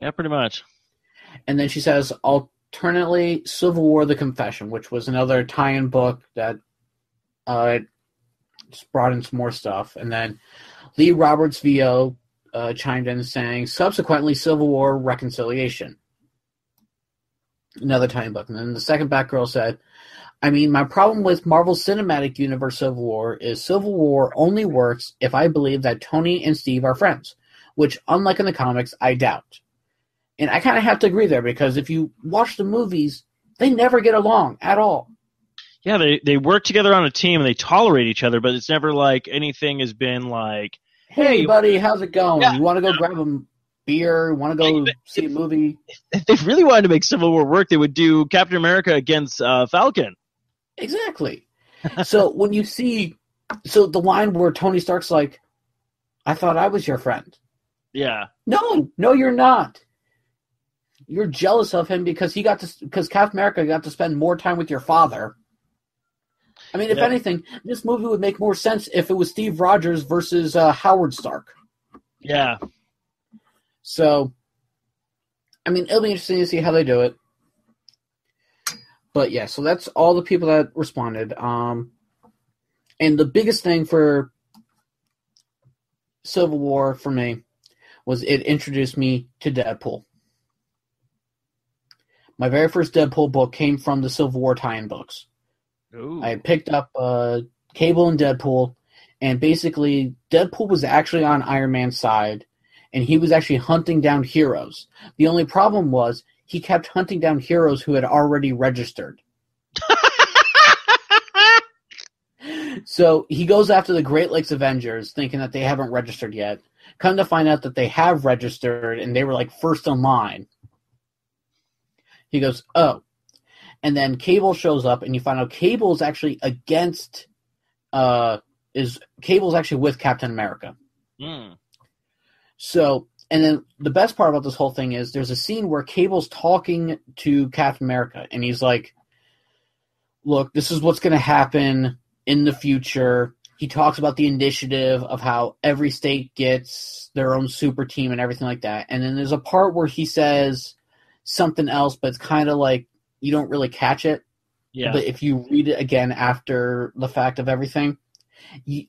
Yeah, pretty much. And then she says, alternately, Civil War, the Confession, which was another tie-in book that just brought in some more stuff. And then Lee Roberts, VO, chimed in saying, subsequently, Civil War, Reconciliation. Another tie-in book. And then the second Batgirl said, I mean, my problem with Marvel's Cinematic Universe Civil War is Civil War only works if I believe that Tony and Steve are friends, which, unlike in the comics, I doubt. And I kind of have to agree there, because if you watch the movies, they never get along at all. Yeah, they work together on a team and they tolerate each other, but it's never like anything has been like, hey buddy, how's it going? Yeah. You want to go grab a beer? Want to go see a movie? If they really wanted to make Civil War work, they would do Captain America against Falcon. Exactly. So when you see, the line where Tony Stark's like, I thought I was your friend. Yeah. No, you're not. You're jealous of him because because Captain America got to spend more time with your father. I mean, if anything, this movie would make more sense if it was Steve Rogers versus Howard Stark. Yeah. So, I mean, it'll be interesting to see how they do it. But yeah, so that's all the people that responded. And the biggest thing for Civil War for me was it introduced me to Deadpool. My very first Deadpool book came from the Civil War tie-in books. Ooh. I picked up Cable and Deadpool, and basically Deadpool was actually on Iron Man's side, and he was actually hunting down heroes. The only problem was he kept hunting down heroes who had already registered. So he goes after the Great Lakes Avengers, thinking that they haven't registered yet. Come to find out that they have registered, and they were like first in line. He goes, oh. And then Cable shows up, and you find out Cable is actually against, Cable's actually with Captain America. So, and then the best part about this whole thing is there's a scene where Cable's talking to Captain America, and he's like, look, this is what's going to happen in the future. He talks about the initiative of how every state gets their own super team and everything like that. And then there's a part where he says something else, but it's kind of like, you don't really catch it. Yeah. But if you read it again after the fact of everything,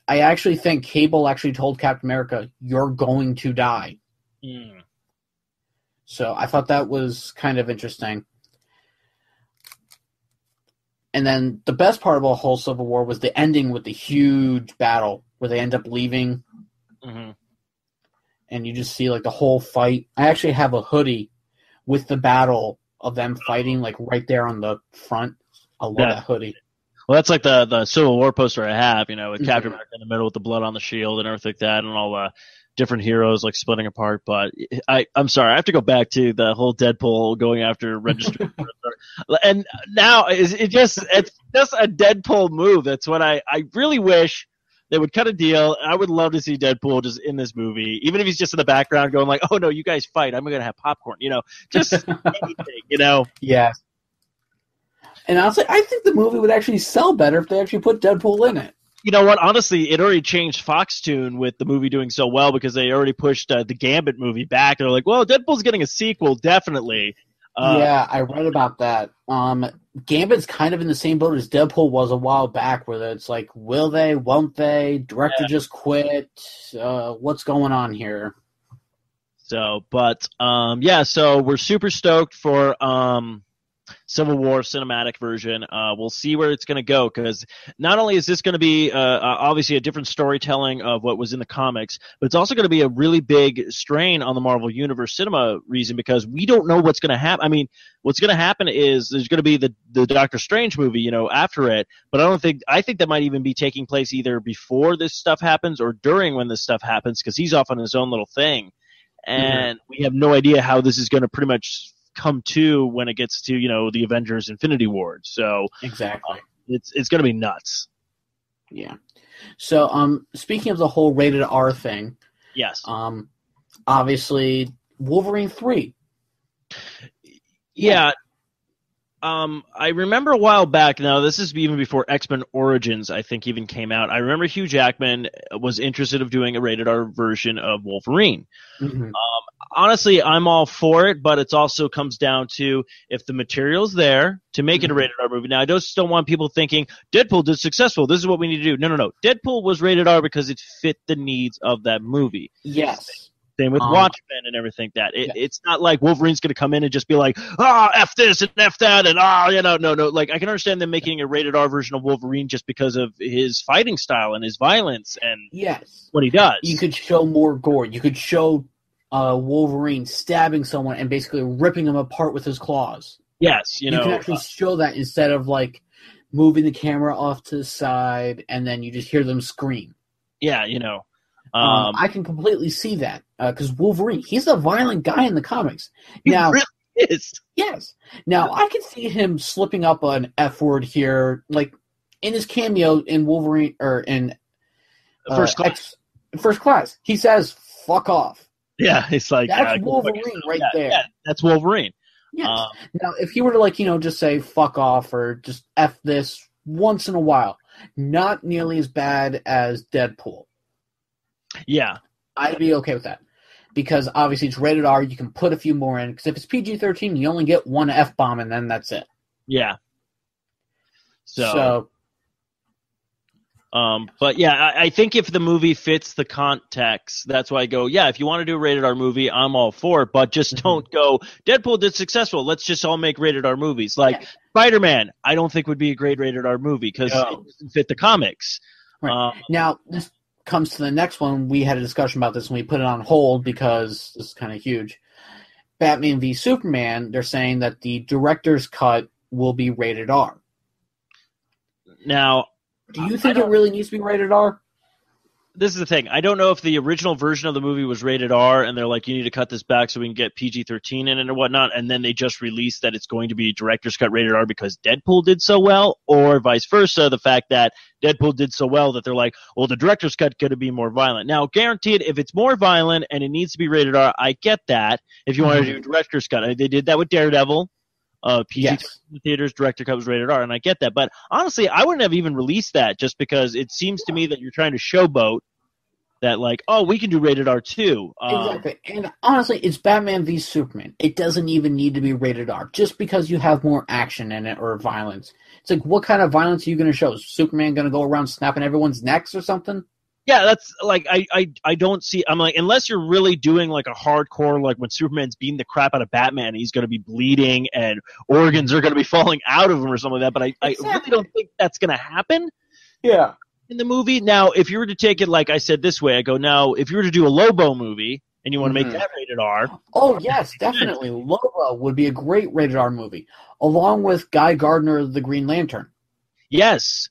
I actually think Cable actually told Captain America, you're going to die. So I thought that was kind of interesting. And then the best part of the whole Civil War was the ending with the huge battle where they end up leaving. Mm-hmm. And you just see like the whole fight. I actually have a hoodie with the battle of them fighting like right there on the front. I love that hoodie. Well, that's like the Civil War poster I have, with Captain America in the middle with the blood on the shield and everything like that, and all different heroes like splitting apart. But I'm sorry, I have to go back to the whole Deadpool going after registered. And now it's just a Deadpool move. That's what I really wish they would cut a deal. I would love to see Deadpool just in this movie, even if he's just in the background going like, "Oh no, you guys fight. I'm gonna have popcorn." Just anything. Yeah. And honestly, I think the movie would actually sell better if they actually put Deadpool in it. You know what? Honestly, it already changed Foxtune with the movie doing so well because they already pushed the Gambit movie back. They're like, well, Deadpool's getting a sequel, definitely. Yeah, I read about that. Gambit's kind of in the same boat as Deadpool was a while back, where it's like, will they, won't they? Director just quit. What's going on here? So we're super stoked for Civil War cinematic version. We'll see where it's going to go, because not only is this going to be obviously a different storytelling of what was in the comics, but it's also going to be a really big strain on the Marvel Universe cinema reason, because we don't know what's going to happen. I mean, what's going to happen is there's going to be the Doctor Strange movie, after it, but I think that might even be taking place either before this stuff happens or during when this stuff happens, because he's off on his own little thing. And we have no idea how this is going to pretty much come to when it gets to the Avengers Infinity War. So exactly, it's going to be nuts. Yeah. So speaking of the whole rated R thing, yes. Obviously Wolverine 3. Yeah. I remember a while back. Now this is even before X-Men Origins, I think, even came out. I remember Hugh Jackman was interested of doing a rated R version of Wolverine. Mm-hmm. Honestly, I'm all for it, but it also comes down to if the material's there to make it a rated R movie. Now, I just don't want people thinking Deadpool did successful. This is what we need to do. No. Deadpool was rated R because it fit the needs of that movie. Yes. Same with Watchmen and everything. It's not like Wolverine's going to come in and just be like, F this and F that, and no. Like, I can understand them making a rated R version of Wolverine just because of his fighting style and his violence and what he does. You could show more gore. You could show Wolverine stabbing someone and basically ripping them apart with his claws. Yes, you can actually show that instead of like moving the camera off to the side and then you just hear them scream. Yeah, I can completely see that because Wolverine, he's a violent guy in the comics. Now, he really is. Yes. Now I can see him slipping up an F word here, like in his cameo in Wolverine or in First Class. He says "fuck off." Yeah, it's like that's Wolverine there. Yeah, that's Wolverine. Yes. Now, if he were to just say "fuck off" or just "f this" once in a while, not nearly as bad as Deadpool. Yeah, I'd be okay with that because obviously it's rated R. You can put a few more in because if it's PG-13, you only get one F-bomb and then that's it. Yeah. But yeah, I think if the movie fits the context, that's why I go, yeah, if you want to do a rated R movie, I'm all for it, but just don't go, Deadpool did successful, let's just all make rated R movies. Like Spider-Man, I don't think would be a great rated R movie because it doesn't fit the comics. Right. Now, this comes to the next one. We had a discussion about this and we put it on hold because this is kind of huge. Batman v Superman, they're saying that the director's cut will be rated R. Now, do you think it really needs to be rated R? This is the thing. I don't know if the original version of the movie was rated R and they're like, you need to cut this back so we can get PG-13 in it or whatnot, and then they just released that it's going to be director's cut rated R because Deadpool did so well, or vice versa, the fact that Deadpool did so well that they're like, well, the director's cut going to be more violent. Now, guaranteed, if it's more violent and it needs to be rated R, I get that. If you want to do director's cut, they did that with Daredevil. PG theaters, director cut was rated R, and I get that. But honestly, I wouldn't have even released that just because it seems to me that you're trying to showboat that, like, oh, we can do rated R too. Exactly. And honestly, it's Batman v Superman. It doesn't even need to be rated R just because you have more action in it or violence. It's like, what kind of violence are you going to show? Is Superman going to go around snapping everyone's necks or something? Yeah, that's like I don't see. I'm like, unless you're really doing like a hardcore, like when Superman's beating the crap out of Batman, he's going to be bleeding and organs are going to be falling out of him or something like that. But I really don't think that's going to happen. Yeah. In the movie. Now, if you were to take it like I said this way, I go, now if you were to do a Lobo movie and you want to make that rated R. Oh yes, definitely. Lobo would be a great rated R movie, along with Guy Gardner, the Green Lantern. Yes.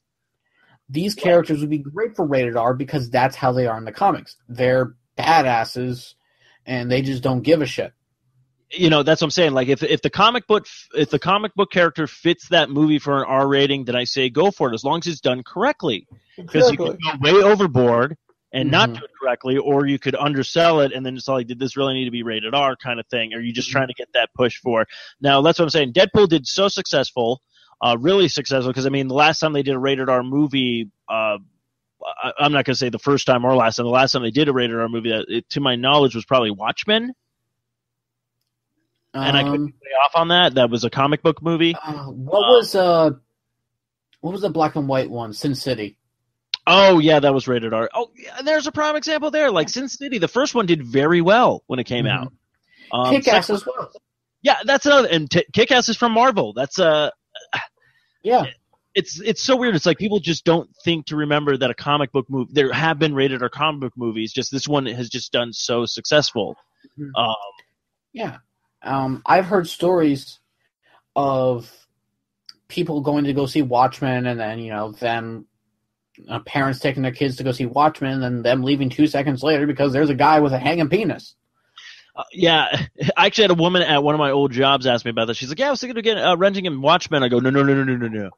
These characters would be great for rated R because that's how they are in the comics. They're badasses, and they just don't give a shit. You know, that's what I'm saying. Like, if the comic book character fits that movie for an R rating, then I say go for it, as long as it's done correctly. Because you can go way overboard and not do it correctly, or you could undersell it and then it's like, did this really need to be rated R kind of thing? Or are you just trying to get that push for? Now, that's what I'm saying. Deadpool did so successful. Really successful, because I mean, the last time they did a rated R movie, I'm not going to say the first time or last time. The last time they did a rated R movie, to my knowledge, was probably Watchmen. And I could be off on that. That was a comic book movie. What was the black and white one? Sin City. Oh yeah, that was rated R. Oh, yeah, there's a prime example there. Like Sin City, the first one did very well when it came out. Kick-Ass as well. Yeah, that's another. And Kick-Ass is from Marvel. That's Yeah. It's so weird. It's like people just don't think to remember that a comic book movie. There have been rated R comic book movies. Just this one has just done so successful. Yeah. I've heard stories of people going to go see Watchmen, and then them parents taking their kids to go see Watchmen, and them leaving 2 seconds later because there's a guy with a hanging penis. Yeah, I actually had a woman at one of my old jobs ask me about this. She's like, "Yeah, I was thinking of getting renting him Watchmen." I go, "No."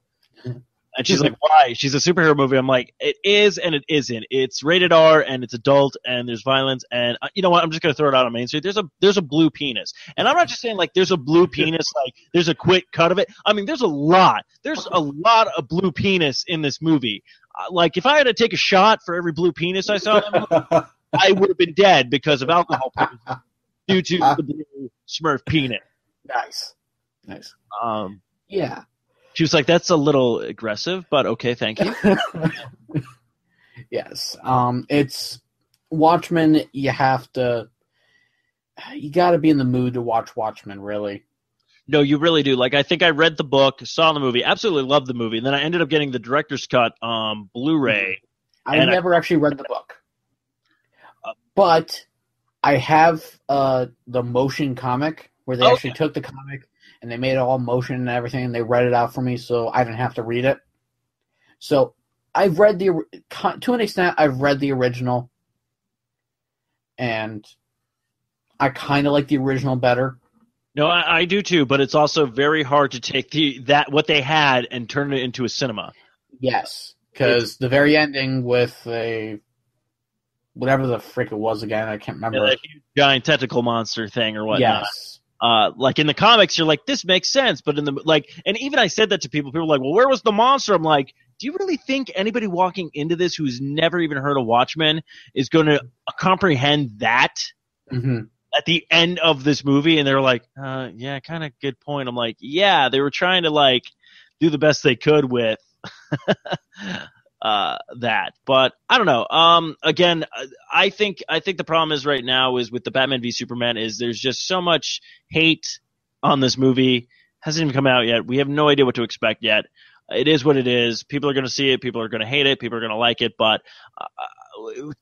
And she's like, "Why?" She's a superhero movie. I'm like, "It is and it isn't. It's rated R and it's adult and there's violence and you know what? I'm just gonna throw it out on Main Street. There's a blue penis, and I'm not just saying like there's a blue penis, like there's a quick cut of it. I mean, there's a lot. There's a lot of blue penis in this movie. Like if I had to take a shot for every blue penis I saw, I would have been dead because of alcohol poisoning due to the blue Smurf penis. Nice. Yeah. She was like, "That's a little aggressive, but okay, thank you." Yes. It's Watchmen. You got to be in the mood to watch Watchmen, really. No, you really do. Like, I think I read the book, saw the movie, absolutely loved the movie, and then I ended up getting the director's cut Blu-ray. I never actually read the book, but I have the motion comic where they actually took the comic and they made it all motion and everything, and they read it out for me, so I didn't have to read it. So I've read to an extent, I've read the original, and I kind of like the original better. No, I do too, but it's also very hard to take what they had and turn it into a cinema. Yes, because the very ending with whatever the frick it was again, I can't remember. Yeah, that huge giant tentacle monster thing or whatnot. Yes. Like in the comics, you're like, this makes sense, but in the and even I said that to people. People were like, well, where was the monster? I'm like, do you really think anybody walking into this who's never even heard of Watchmen is going to comprehend that at the end of this movie? And they're like, yeah, kind of good point. I'm like, yeah, they were trying to like do the best they could with that, but I don't know. Again, I think the problem is right now is with the Batman v Superman is there's just so much hate on this movie. Hasn't even come out yet. We have no idea what to expect yet. It is what it is. People are going to see it. People are going to hate it. People are going to like it. But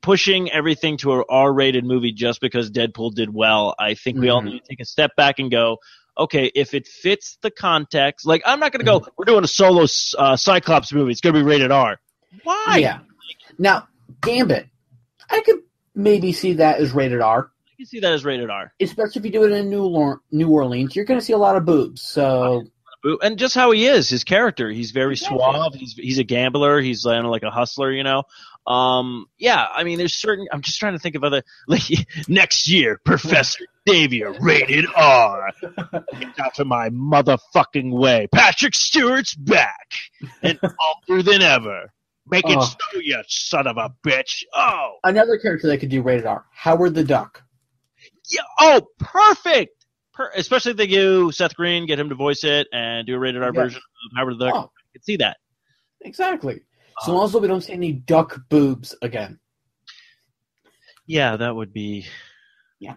pushing everything to an R-rated movie just because Deadpool did well, I think we all need to take a step back and go, okay, if it fits the context, like I'm not going to go, we're doing a solo Cyclops movie. It's going to be rated R. Why? Yeah. Now, Gambit, I could maybe see that as rated R. I can see that as rated R. Especially if you do it in New Orleans, you're going to see a lot of boobs. So, and just how he is, his character, he's very suave. He's a gambler. He's like a hustler, you know. Yeah, I mean, there's certain. I'm just trying to think of other. Like next year, Professor Xavier, rated R. Get out of my motherfucking way. Patrick Stewart's back and older than ever. Make it so, you son of a bitch. Oh. Another character that could do rated R. Howard the Duck. Yeah. Oh, perfect. Especially if they do Seth Green, get him to voice it, and do a rated R version of Howard the Duck. I could see that. Exactly. So long as we don't see any duck boobs again. Yeah, that would be. Yeah,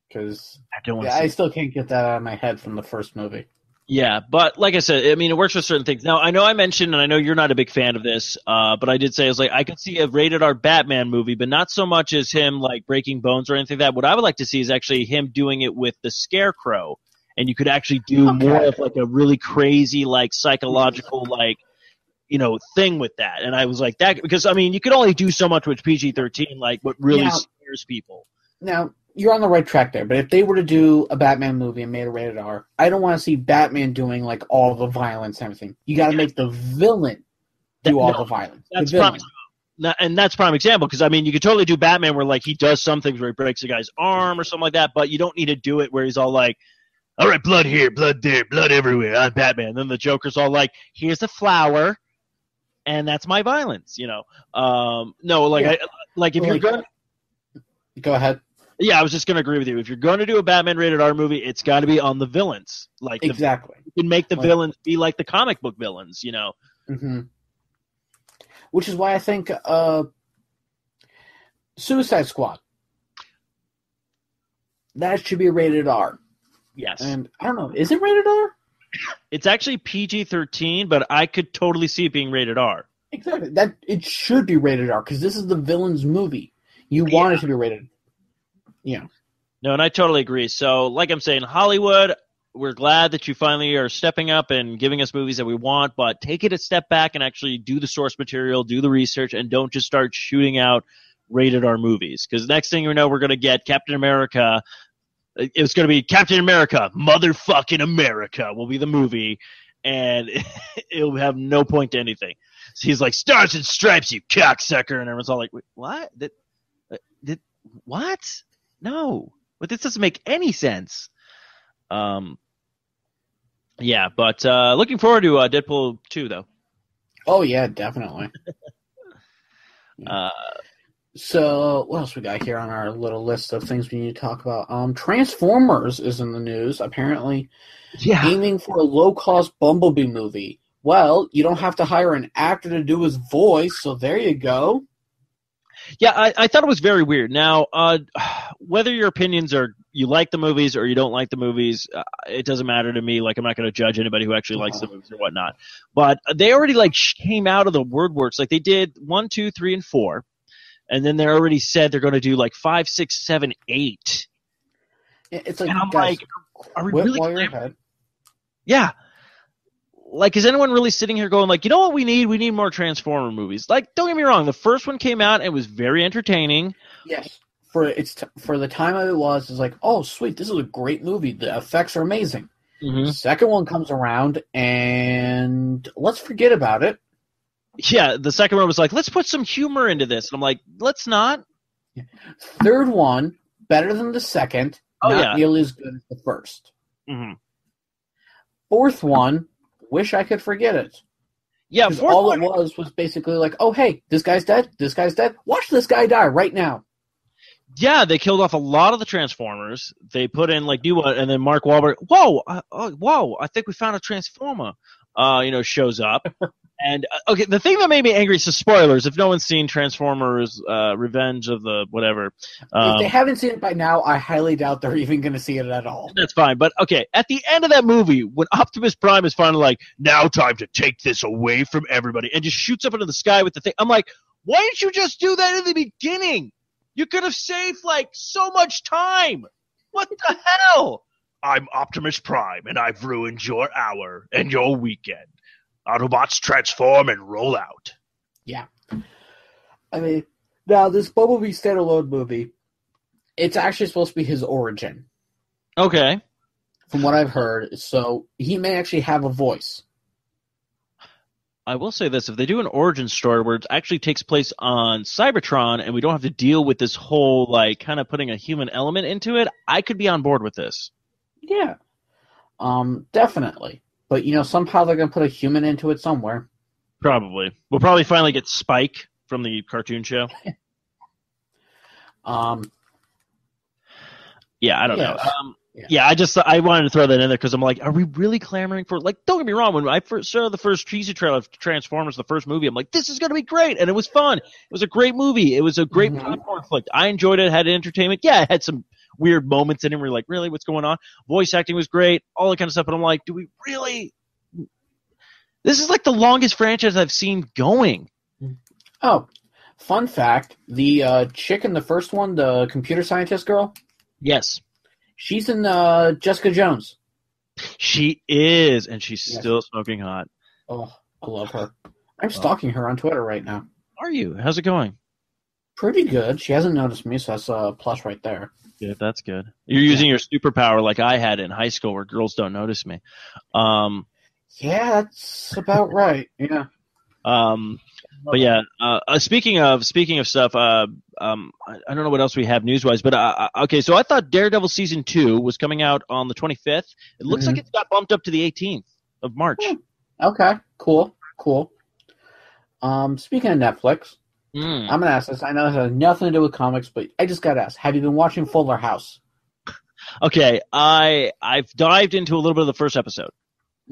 because I don't want to. I still can't get that out of my head from the first movie. Yeah, but like I said, I mean, it works for certain things. Now, I know I mentioned, and I know you're not a big fan of this, but I did say, I was like, I could see a rated R Batman movie, but not so much as him, like, breaking bones or anything like that. What I would like to see is actually him doing it with the Scarecrow, and you could actually do more of, like, a really crazy, like, psychological, like, thing with that. And I was like, that, because, I mean, you could only do so much with PG-13, like, what really scares people. Now, you're on the right track there, but if they were to do a Batman movie and made it rated R, I don't want to see Batman doing like all the violence and everything. You got to make the villain do all the violence. That's prime, and that's prime example, because I mean, you could totally do Batman where like he does some things where he breaks a guy's arm or something like that, but you don't need to do it where he's all like, all right, blood here, blood there, blood everywhere, I'm Batman. And then the Joker's all like, here's a flower, and that's my violence, No, like, yeah. If you're going to... Go ahead. Yeah, I was just going to agree with you. If you're going to do a Batman rated R movie, it's got to be on the villains. Like exactly. You can make the villains be like the comic book villains, Mm-hmm. Which is why I think Suicide Squad, that should be rated R. Yes. And I don't know, is it rated R? It's actually PG-13, but I could totally see it being rated R. Exactly. That it should be rated R because this is the villain's movie. You want it to be rated. Yeah. No, and I totally agree. So, like I'm saying, Hollywood, we're glad that you finally are stepping up and giving us movies that we want, but take it a step back and actually do the source material, do the research, and don't just start shooting out rated R movies. Because next thing you know, we're going to get Captain America. It's going to be Captain America, motherfucking America will be the movie, and it'll have no point to anything. So he's like, Stars and Stripes, you cocksucker, and everyone's all like, wait, what? What? No, but this doesn't make any sense. Yeah, but looking forward to Deadpool 2, though. Oh, yeah, definitely. So, what else we got here on our little list of things we need to talk about? Transformers is in the news, apparently. Yeah. Aiming for a low-cost Bumblebee movie. Well, you don't have to hire an actor to do his voice, so there you go. Yeah, I thought it was very weird. Now, whether your opinions are you like the movies or you don't like the movies, it doesn't matter to me. Like, I'm not going to judge anybody who actually likes the movies or whatnot. But they already came out of the word works. Like, they did 1, 2, 3, and 4, and then they already said they're going to do 5, 6, 7, 8. It's like, and I'm guys, like, are we really? While you're ahead. Yeah. Like, is anyone really sitting here going, you know what we need? We need more Transformer movies. Don't get me wrong. The first one came out and it was very entertaining. Yes. For the time it was, it's like, oh, sweet, this is a great movie. The effects are amazing. Mm-hmm. The second one comes around, and let's forget about it. Yeah, the second one was like, let's put some humor into this. And I'm like, let's not. Third one, better than the second, not nearly as good as the first. Mm-hmm. Fourth one, wish I could forget it. Yeah, all it was basically like, oh, hey, this guy's dead, watch this guy die right now. Yeah, they killed off a lot of the Transformers. They put in new one, and then Mark Wahlberg, whoa, I think we found a Transformer, shows up. And, okay, the thing that made me angry is the spoilers. If no one's seen Transformers, Revenge of the whatever. If they haven't seen it by now, I highly doubt they're even going to see it at all. That's fine. But, okay, at the end of that movie, when Optimus Prime is finally like, now time to take this away from everybody, and just shoots up into the sky with the thing, I'm like, why didn't you just do that in the beginning? You could have saved, so much time. What the hell? I'm Optimus Prime, and I've ruined your hour and your weekend. Autobots transform and roll out. Yeah. I mean, now this Bumblebee standalone movie, it's actually supposed to be his origin. Okay. From what I've heard, so he may actually have a voice. I will say this, if they do an origin story where it actually takes place on Cybertron and we don't have to deal with this whole, kind of putting a human element into it, I could be on board with this. Yeah. Definitely. But, somehow they're going to put a human into it somewhere. Probably. We'll probably finally get Spike from the cartoon show. Yeah, I don't know. Yeah, I wanted to throw that in there because I'm like, are we really clamoring for, like, don't get me wrong, when I first saw the first teaser trailer of Transformers, the first movie, I'm like, this is going to be great, and it was fun. It was a great movie. It was a great popcorn flick. I enjoyed it, had entertainment. Yeah, it had some weird moments in it where you're like, really, what's going on? Voice acting was great, all that kind of stuff, but I'm like, do we really? This is like the longest franchise I've seen going. Oh, fun fact, the chick in the first one, the computer scientist girl? Yes. She's in Jessica Jones. She is, and she's still smoking hot. Oh, I love her. I'm stalking her on Twitter right now. Are you? How's it going? Pretty good. She hasn't noticed me, so that's a plus right there. Yeah, that's good. You're using your superpower like I had in high school where girls don't notice me. Yeah, that's about right. Yeah. But yeah, speaking of stuff, I don't know what else we have news-wise, but okay, so I thought Daredevil Season 2 was coming out on the 25th. It looks like it's got bumped up to the 18th of March. Okay, cool. Speaking of Netflix, I'm going to ask this. I know it has nothing to do with comics, but I just got to ask, have you been watching Fuller House? Okay, I've dived into a little bit of the first episode.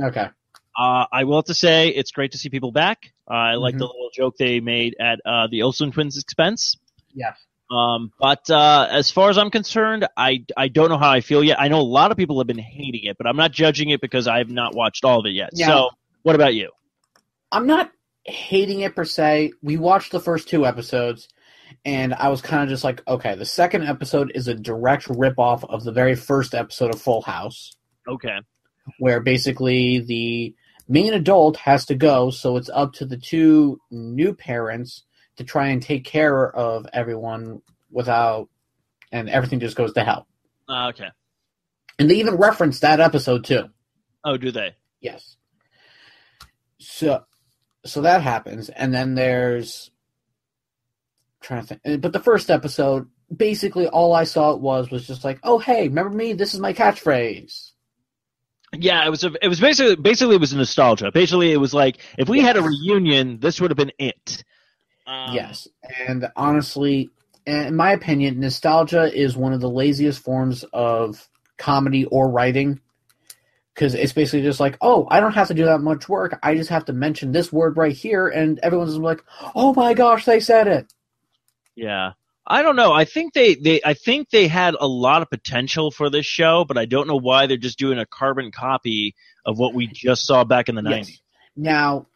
Okay. I will have to say it's great to see people back. I like the little joke they made at the Olsen twins' expense. Yeah. But as far as I'm concerned, I don't know how I feel yet. I know a lot of people have been hating it, but I'm not judging it because I have not watched all of it yet. Yeah. So what about you? I'm not hating it per se. We watched the first 2 episodes, and I was kind of just like, okay, the second episode is a direct ripoff of the very first episode of Full House. Okay. Where basically the main adult has to go, so it's up to the 2 new parents to try and take care of everyone and everything just goes to hell. Okay. And they even reference that episode too. Oh, do they? Yes. So that happens, and then there's trying to think. But the first episode, basically all I saw was just like, oh hey, remember me? This is my catchphrase. Yeah, it was basically it was nostalgia. Basically, it was like if we had a reunion, this would have been it. Yes, and honestly, in my opinion, nostalgia is one of the laziest forms of comedy or writing because it's basically just like, oh, I don't have to do that much work. I just have to mention this word right here, and everyone's like, oh my gosh, they said it. Yeah. I don't know. I think they had a lot of potential for this show, but I don't know why they're just doing a carbon copy of what we just saw back in the 90s. Now,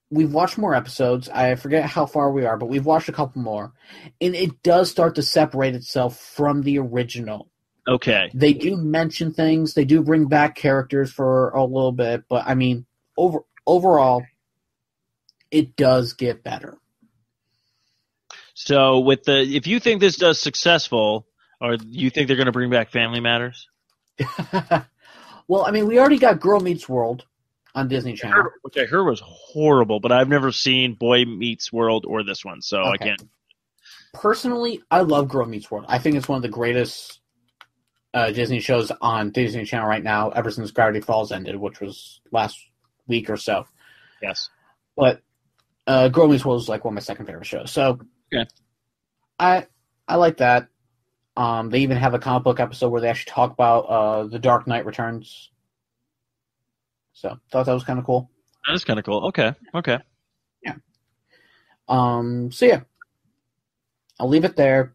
we've watched more episodes. I forget how far we are, but we've watched a couple more. And it does start to separate itself from the original. Okay. They do mention things. They do bring back characters for a little bit. But, I mean, overall, it does get better. So, if you think this does successful, or you think they're going to bring back Family Matters? Well, I mean, we already got Girl Meets World on Disney Channel. Which I heard was horrible, but I've never seen Boy Meets World or this one, so I can't. Personally, I love Girl Meets World. I think it's one of the greatest Disney shows on Disney Channel right now, ever since Gravity Falls ended, which was last week or so. Yes. But Girl Meets World is like one of my second favorite shows. So okay. I like that. They even have a comic book episode where they actually talk about The Dark Knight Returns. So thought that was kind of cool. That is kind of cool. Okay. Yeah. So yeah, I'll leave it there.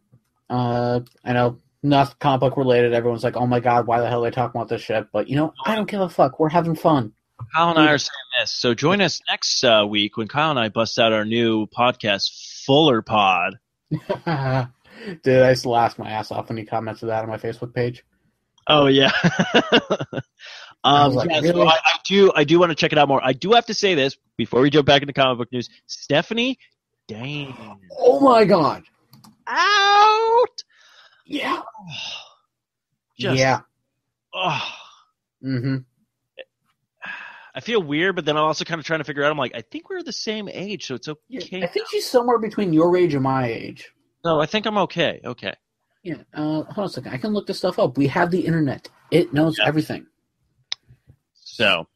I know not comic book related. Everyone's like, "Oh my god, why the hell are they talking about this shit?" But I don't give a fuck. We're having fun. Kyle and I are saying this. So join us next week when Kyle and I bust out our new podcast, Fuller Pod. Dude, I used to laugh my ass off when he commented that on my Facebook page. Oh yeah. Really? So I do want to check it out more. I do have to say this before we jump back into comic book news. Stephanie, dang. Oh my god. Out. Yeah. Yeah. Mm-hmm. I feel weird, but then I'm also kind of trying to figure out. I'm like, I think we're the same age, so it's okay. I think she's somewhere between your age and my age. No, I think I'm okay. Okay. Yeah. Hold on a second. I can look this stuff up. We have the internet. It knows everything. So.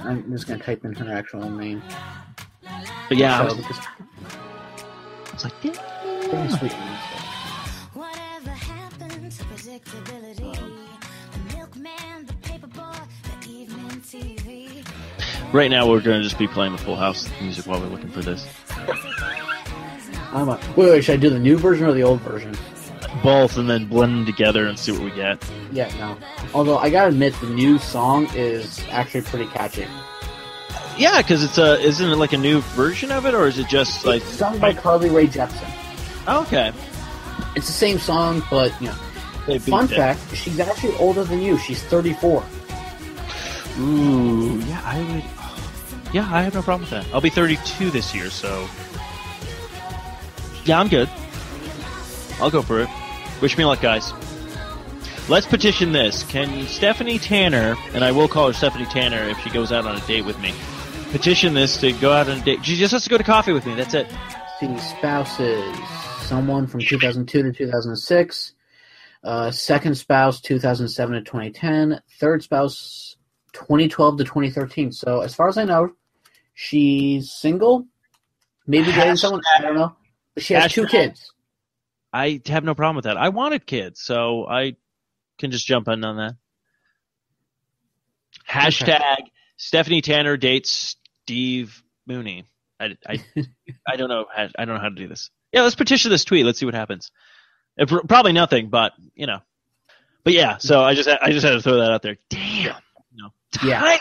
I'm just gonna type in her actual name. But yeah, it's like very sweet. Right now, we're going to just be playing the Full House music while we're looking for this. Wait, should I do the new version or the old version? Both, and then blend them together and see what we get. Yeah, no. Although, I gotta admit, the new song is actually pretty catchy. Yeah, because isn't it like a new version of it, or is it just like... It's sung by Carly Rae Jepsen. Okay. It's the same song, but, you know. Fun fact, she's actually older than you. She's 34. Ooh, yeah, I would... Yeah, I have no problem with that. I'll be 32 this year, so... Yeah, I'm good. I'll go for it. Wish me luck, guys. Let's petition this. Can Stephanie Tanner, and I will call her Stephanie Tanner if she goes out on a date with me, petition this to go out on a date. She just has to go to coffee with me. That's it. See, spouses. Someone from 2002 to 2006. Second spouse, 2007 to 2010. Third spouse, 2012 to 2013. So, as far as I know, she's single. Maybe dating someone. I don't know. But she has 2 kids. I have no problem with that. I wanted kids, so I can just jump in on that. Hashtag Stephanie Tanner dates Steve Mooney. I don't know. I don't know how to do this. Yeah, let's petition this tweet. Let's see what happens. Probably nothing, but you know. But yeah, so I just had to throw that out there. Damn. No. Yeah.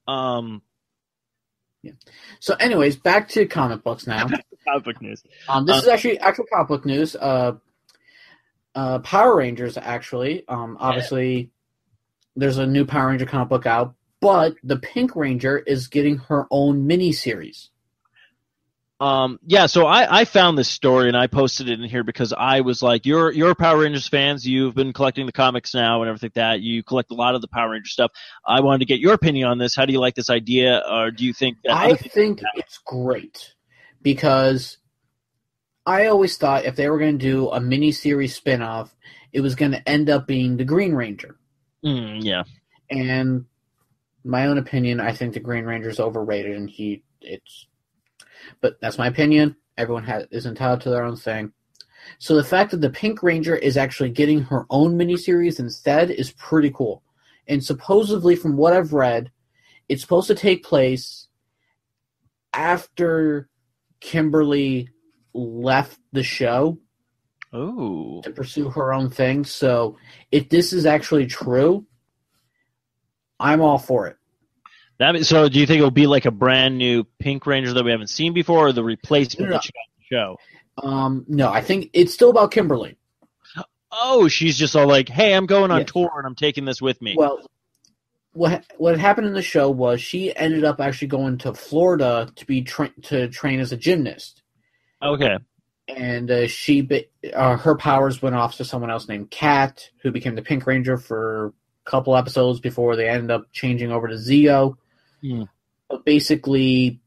Yeah. So, anyways, back to comic books now. Comic book news. This is actually actual comic book news. Power Rangers, actually. Obviously, there's a new Power Ranger comic book out, but the Pink Ranger is getting her own miniseries. Yeah, so I found this story and I posted it in here because I was like, you're Power Rangers fans. You've been collecting the comics now and everything like that. You collect a lot of the Power Ranger stuff. I wanted to get your opinion on this. How do you like this idea, or do you think that I think it's great because I always thought if they were going to do a mini-series spinoff, it was going to end up being the Green Ranger. Yeah. And my own opinion, I think the Green Ranger is overrated, and but that's my opinion. Everyone is entitled to their own thing. So the fact that the Pink Ranger is actually getting her own miniseries instead is pretty cool. And supposedly, from what I've read, it's supposed to take place after Kimberly left the show to pursue her own thing. So if this is actually true, I'm all for it. So do you think it'll be like a brand new Pink Ranger that we haven't seen before, or the replacement that you got in the show? No, I think it's still about Kimberly. Oh, she's just all like, hey, I'm going on tour and I'm taking this with me. Well, what happened in the show was she ended up actually going to Florida to be to train as a gymnast. Okay. And her powers went off to someone else named Kat, who became the Pink Ranger for a couple episodes before they ended up changing over to Zeo. But basically,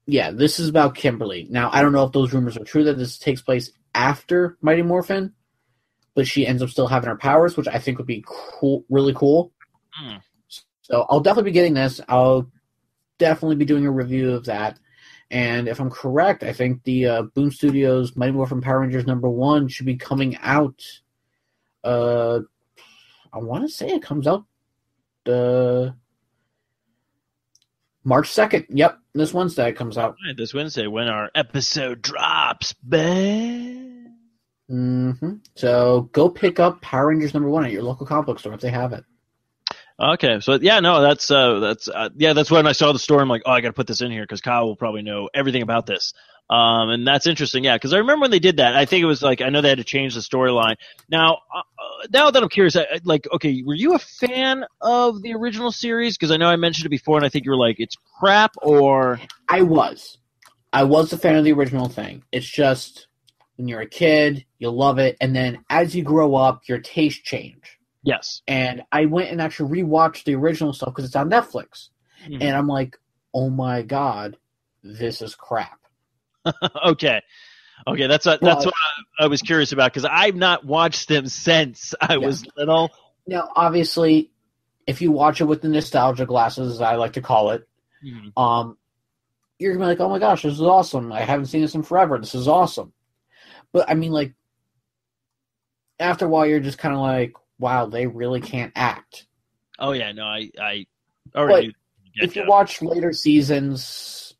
yeah, this is about Kimberly. Now, I don't know if those rumors are true that this takes place after Mighty Morphin, but she ends up still having her powers, which I think would be cool, really cool. So I'll definitely be getting this. I'll definitely be doing a review of that. And if I'm correct, I think the Boom Studios Mighty Morphin Power Rangers #1 should be coming out. I want to say it comes out March 2nd. Yep, this Wednesday it comes out. Right, this Wednesday when our episode drops, man. So go pick up Power Rangers #1 at your local comic book store if they have it. Okay, so yeah, no, that's when I saw the story. I'm like, oh, I got to put this in here because Kyle will probably know everything about this. And that's interesting, yeah, because I remember when they did that. I think it was like I know they had to change the storyline. Now that I'm curious, okay, were you a fan of the original series? Because I know I mentioned it before, and I think you were like, it's crap, or I was a fan of the original thing. It's just when you're a kid, you love it, and then as you grow up, your tastes change. Yes. And I went and actually rewatched the original stuff because it's on Netflix. And I'm like, oh my God, this is crap. Okay, that's what I was curious about because I've not watched them since I was little. Now, obviously, if you watch it with the nostalgia glasses, as I like to call it, you're going to be like, oh my gosh, this is awesome. I haven't seen this in forever. This is awesome. But, I mean, like, after a while, you're just kind of like, wow, they really can't act. Oh, yeah, no, I already knew. if you watch later seasons,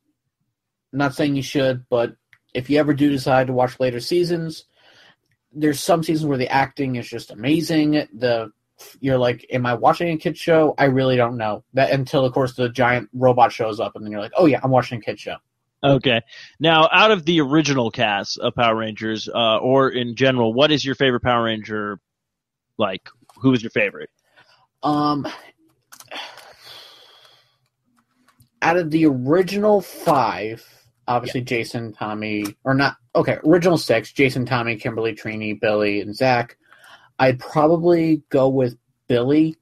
I'm not saying you should, but if you ever do decide to watch later seasons, there's some seasons where the acting is just amazing. You're like, am I watching a kid's show? I really don't know. That until, of course, the giant robot shows up, and then you're like, oh yeah, I'm watching a kid's show. Okay. Now, out of the original cast of Power Rangers, or in general, what is your favorite Power Ranger? Like, who is your favorite? Out of the original 5, obviously Jason, Tommy, or not, okay, original 6, Jason, Tommy, Kimberly, Trini, Billy, and Zach, I'd probably go with Billy.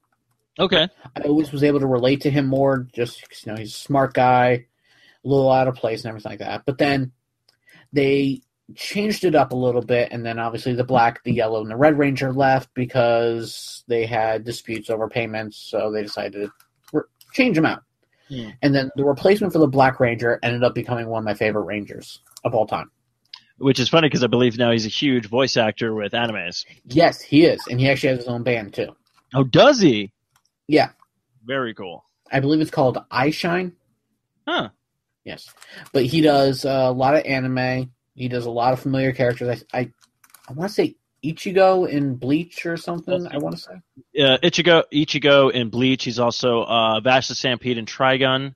Okay. I always was able to relate to him more, just because, he's a smart guy, a little out of place and everything like that. But then they changed it up a little bit, and then obviously the Black, the Yellow, and the Red Ranger left because they had disputes over payments, so they decided to change them out. And then the replacement for the Black Ranger ended up becoming one of my favorite Rangers of all time. Which is funny because I believe now he's a huge voice actor with animes. Yes, he is, and he actually has his own band too. Oh, does he? Yeah. Very cool. I believe it's called Eyeshine. Huh. Yes. But he does a lot of anime. He does a lot of familiar characters. I want to say Ichigo in Bleach or something, I want to say. Ichigo in Bleach. He's also Vash the Stampede in Trigun.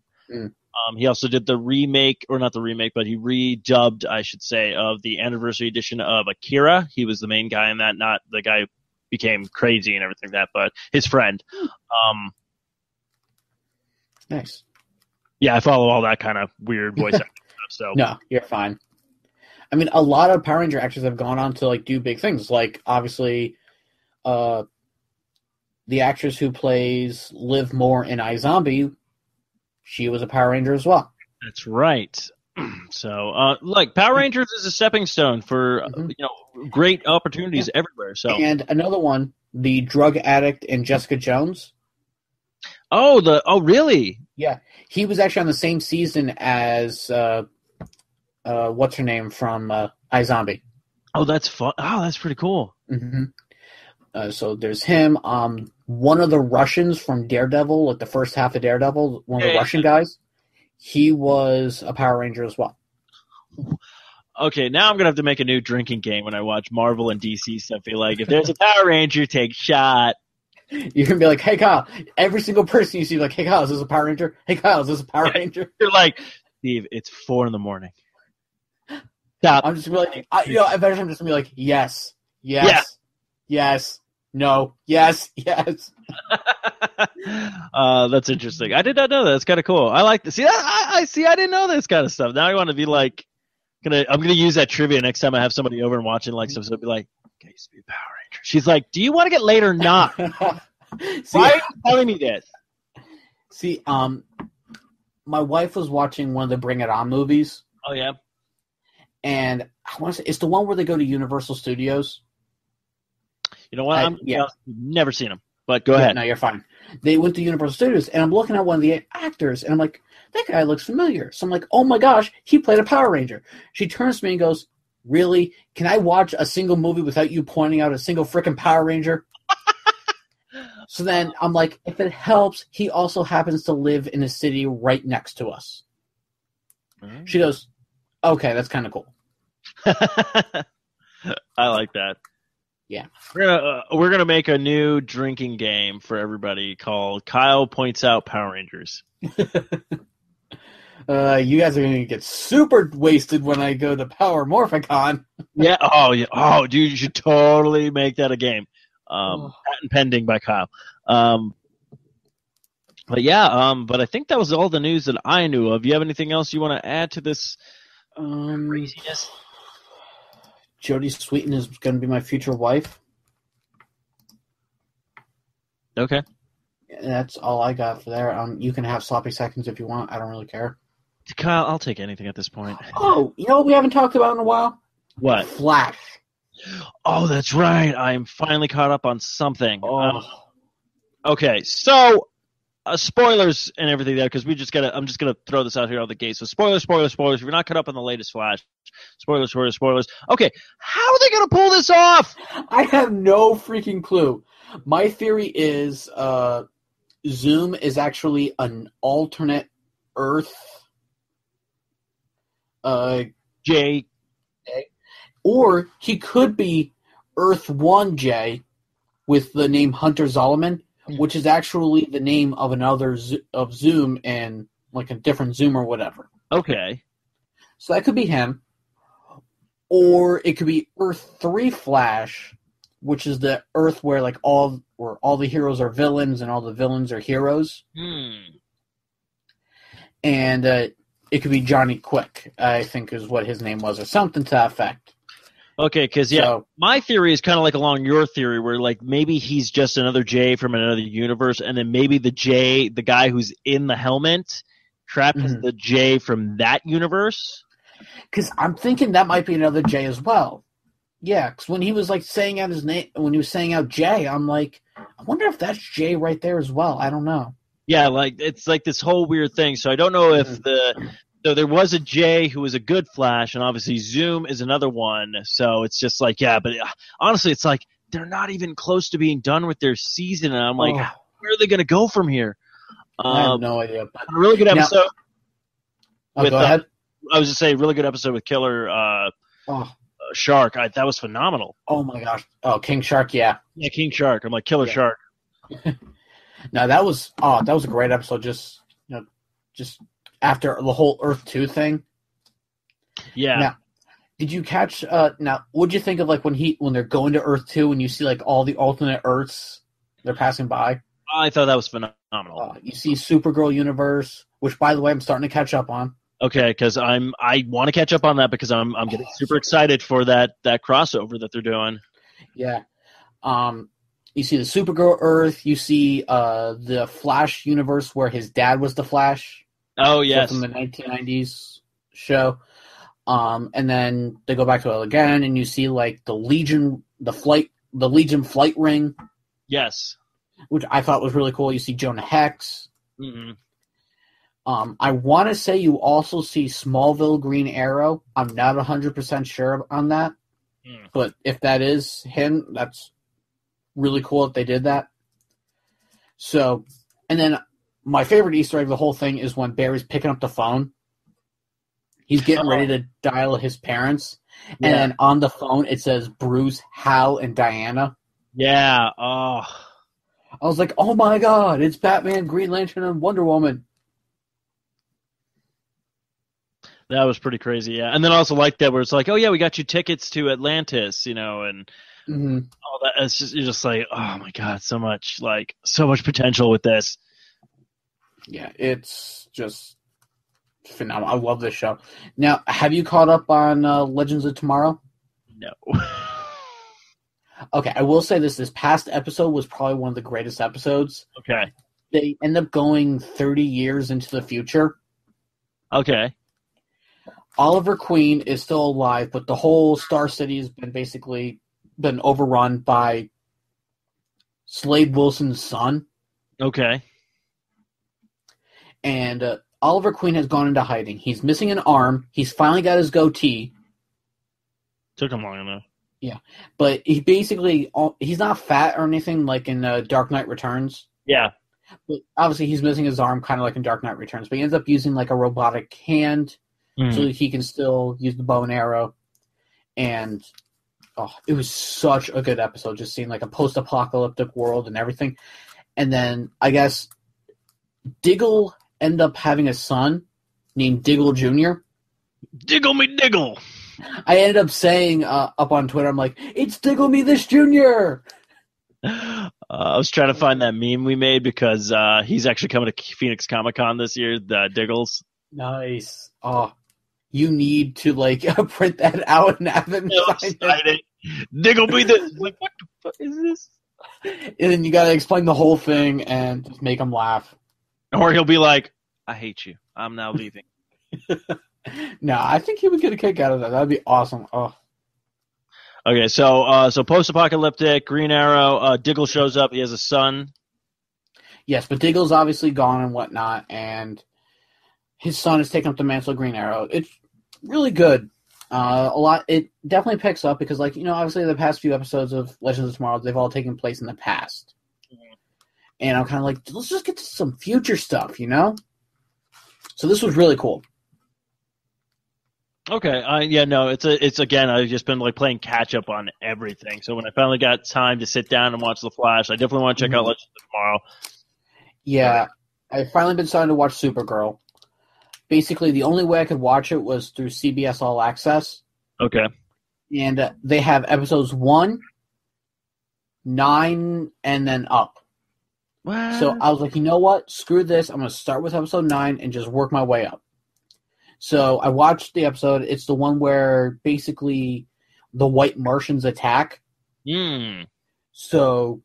He also did the remake, or not the remake, but he redubbed, I should say, of the anniversary edition of Akira. He was the main guy in that, not the guy who became crazy and everything like that, but his friend. Nice. Yeah, I follow all that kind of weird voice acting stuff. So no, you're fine. I mean, a lot of Power Ranger actors have gone on to do big things. Like, obviously, the actress who plays Liv Moore in iZombie, she was a Power Ranger as well. That's right. So, Power Rangers is a stepping stone for great opportunities everywhere. So, and another one, the drug addict in Jessica Jones. Oh, really? Yeah, he was actually on the same season as what's her name from iZombie. Oh, that's fun. Oh, that's pretty cool. Mm-hmm. So there's him. One of the Russians from Daredevil, like the first half of Daredevil, one of the Russian guys, he was a Power Ranger as well. Okay, now I'm going to have to make a new drinking game when I watch Marvel and DC stuff. Be like, if there's a Power Ranger, take a shot. You can be like, hey, Kyle. Every single person you see, like, hey, Kyle, is this a Power Ranger? Hey, Kyle, is this a Power Ranger? You're like, Steve, it's 4 a.m. Stop. I'm just going to be like, eventually I'm just going to be like, yes, no, yes. That's interesting. I did not know that. That's kind of cool. I like this. See, I didn't know this kind of stuff. Now I want to be like, I'm gonna use that trivia next time I have somebody over and watching stuff. So I'll be like, okay, used to be a Power Ranger. She's like, do you want to get laid or not? Why are you telling me this? See, my wife was watching one of the Bring It On movies. Oh yeah. And I want to say it's the one where they go to Universal Studios. You know what? I've never seen them, but go ahead. No, you're fine. They went to Universal Studios, and I'm looking at one of the actors, and I'm like, that guy looks familiar. So I'm like, oh my gosh, he played a Power Ranger. She turns to me and goes, really? Can I watch a single movie without you pointing out a single freaking Power Ranger? So then I'm like, if it helps, he also happens to live in a city right next to us. Mm-hmm. She goes, okay, that's kind of cool. I like that. Yeah. We're gonna make a new drinking game for everybody called Kyle Points Out Power Rangers. You guys are gonna get super wasted when I go to Power Morphicon. Yeah. Oh, dude, you should totally make that a game. Patent pending by Kyle. But I think that was all the news that I knew of. You have anything else you want to add to this craziness? Jodie Sweetin is going to be my future wife. Okay. That's all I got for there. You can have sloppy seconds if you want. I don't really care. Kyle, I'll take anything at this point. Oh, you know what we haven't talked about in a while? What? Flash. Oh, that's right. I'm finally caught up on something. Okay, so spoilers and everything there, because I'm just gonna throw this out here on the gate. So spoilers. If you're not caught up on the latest Flash, spoilers. Okay, how are they gonna pull this off? I have no freaking clue. My theory is Zoom is actually an alternate Earth Jay. or he could be Earth 1J with the name Hunter Zolomon, which is actually the name of another of Zoom and like a different Zoom or whatever. Okay. So that could be him. Or it could be Earth 3 Flash, which is the Earth where all the heroes are villains and all the villains are heroes. And it could be Johnny Quick, I think is what his name was, or something to that effect. Okay, because my theory is kind of like along your theory, where like maybe he's just another Jay from another universe, and then maybe the guy who's in the helmet, trapped as the Jay from that universe. Because I'm thinking that might be another Jay as well. Yeah, because when he was like saying out his name, when he was saying out Jay, I'm like, I wonder if that's Jay right there as well. I don't know. Yeah, like it's like this whole weird thing. So I don't know if there was a Jay who was a good Flash, and obviously Zoom is another one. So it's just like, yeah, but honestly, it's like they're not even close to being done with their season, and I'm like, where are they going to go from here? I have no idea. But a really good episode. Go ahead. I was just saying, really good episode with Killer Shark. That was phenomenal. Oh my gosh! Oh, King Shark, yeah. Yeah, King Shark. I'm like Killer Shark. No, that was a great episode. Just after the whole Earth 2 thing. Yeah. Now, did you catch? Now, what'd you think of like when they're going to Earth 2 and you see like all the alternate Earths they're passing by? I thought that was phenomenal. You see Supergirl universe, which by the way I'm starting to catch up on. Okay, because I want to catch up on that because I'm getting super excited for that crossover that they're doing. Yeah. You see the Supergirl Earth. You see the Flash universe where his dad was the Flash. Oh yes, from the 1990s show. And then they go back to it again, and you see like the Legion flight ring. Yes, which I thought was really cool. You see Jonah Hex. Mm-hmm. I want to say you also see Smallville Green Arrow. I'm not 100% sure on that. But if that is him, that's really cool that they did that. So, and then my favorite Easter egg of the whole thing is when Barry's picking up the phone. He's getting ready to dial his parents. And then on the phone, it says Bruce, Hal, and Diana. Yeah. Oh. I was like, oh my God, it's Batman, Green Lantern, and Wonder Woman. That was pretty crazy, yeah. And then also like that where it's like, oh yeah, we got you tickets to Atlantis, and all that. It's just you're just like, oh my God, so much potential with this. Yeah, it's just phenomenal. I love this show. Now, have you caught up on Legends of Tomorrow? No. Okay, I will say this past episode was probably one of the greatest episodes. Okay. They end up going 30 years into the future. Okay. Oliver Queen is still alive, but the whole Star City has been overrun by Slade Wilson's son. Okay. And Oliver Queen has gone into hiding. He's missing an arm. He's finally got his goatee. Took him long enough. Yeah, but he's not fat or anything like in Dark Knight Returns. Yeah. But obviously he's missing his arm kind of like in Dark Knight Returns, but he ends up using like a robotic hand so that he can still use the bow and arrow. And it was such a good episode, just seeing like a post-apocalyptic world and everything. And then I guess Diggle ended up having a son named Diggle Jr. Diggle me Diggle! I ended up saying up on Twitter, I'm like, it's Diggle me this Jr.! I was trying to find that meme we made because he's actually coming to Phoenix Comic-Con this year, the Diggles. Nice. Oh, you need to like print that out and have him sign it. Diggle me this! Like, what the fuck is this? And then you got to explain the whole thing and just make him laugh. Or he'll be like, I hate you. I'm now leaving. No, I think he would get a kick out of that. That'd be awesome. Oh. Okay, so post-apocalyptic, Green Arrow, Diggle shows up. He has a son. Yes, but Diggle's obviously gone and whatnot, and his son has taken up the mantle of Green Arrow. It's really good. It definitely picks up because, like, obviously the past few episodes of Legends of Tomorrow, they've all taken place in the past. Mm-hmm. And I'm kind of like, let's just get to some future stuff, you know? So this was really cool. Okay. It's again, I've just been like playing catch up on everything. So when I finally got time to sit down and watch The Flash, I definitely want to check out Legends of Tomorrow. Yeah. I've finally been starting to watch Supergirl. Basically, the only way I could watch it was through CBS All Access. Okay. And they have episodes 1, 9, and then up. What? So I was like, you know what? Screw this. I'm going to start with episode 9 and just work my way up. So I watched the episode. It's the one where basically the White Martians attack. So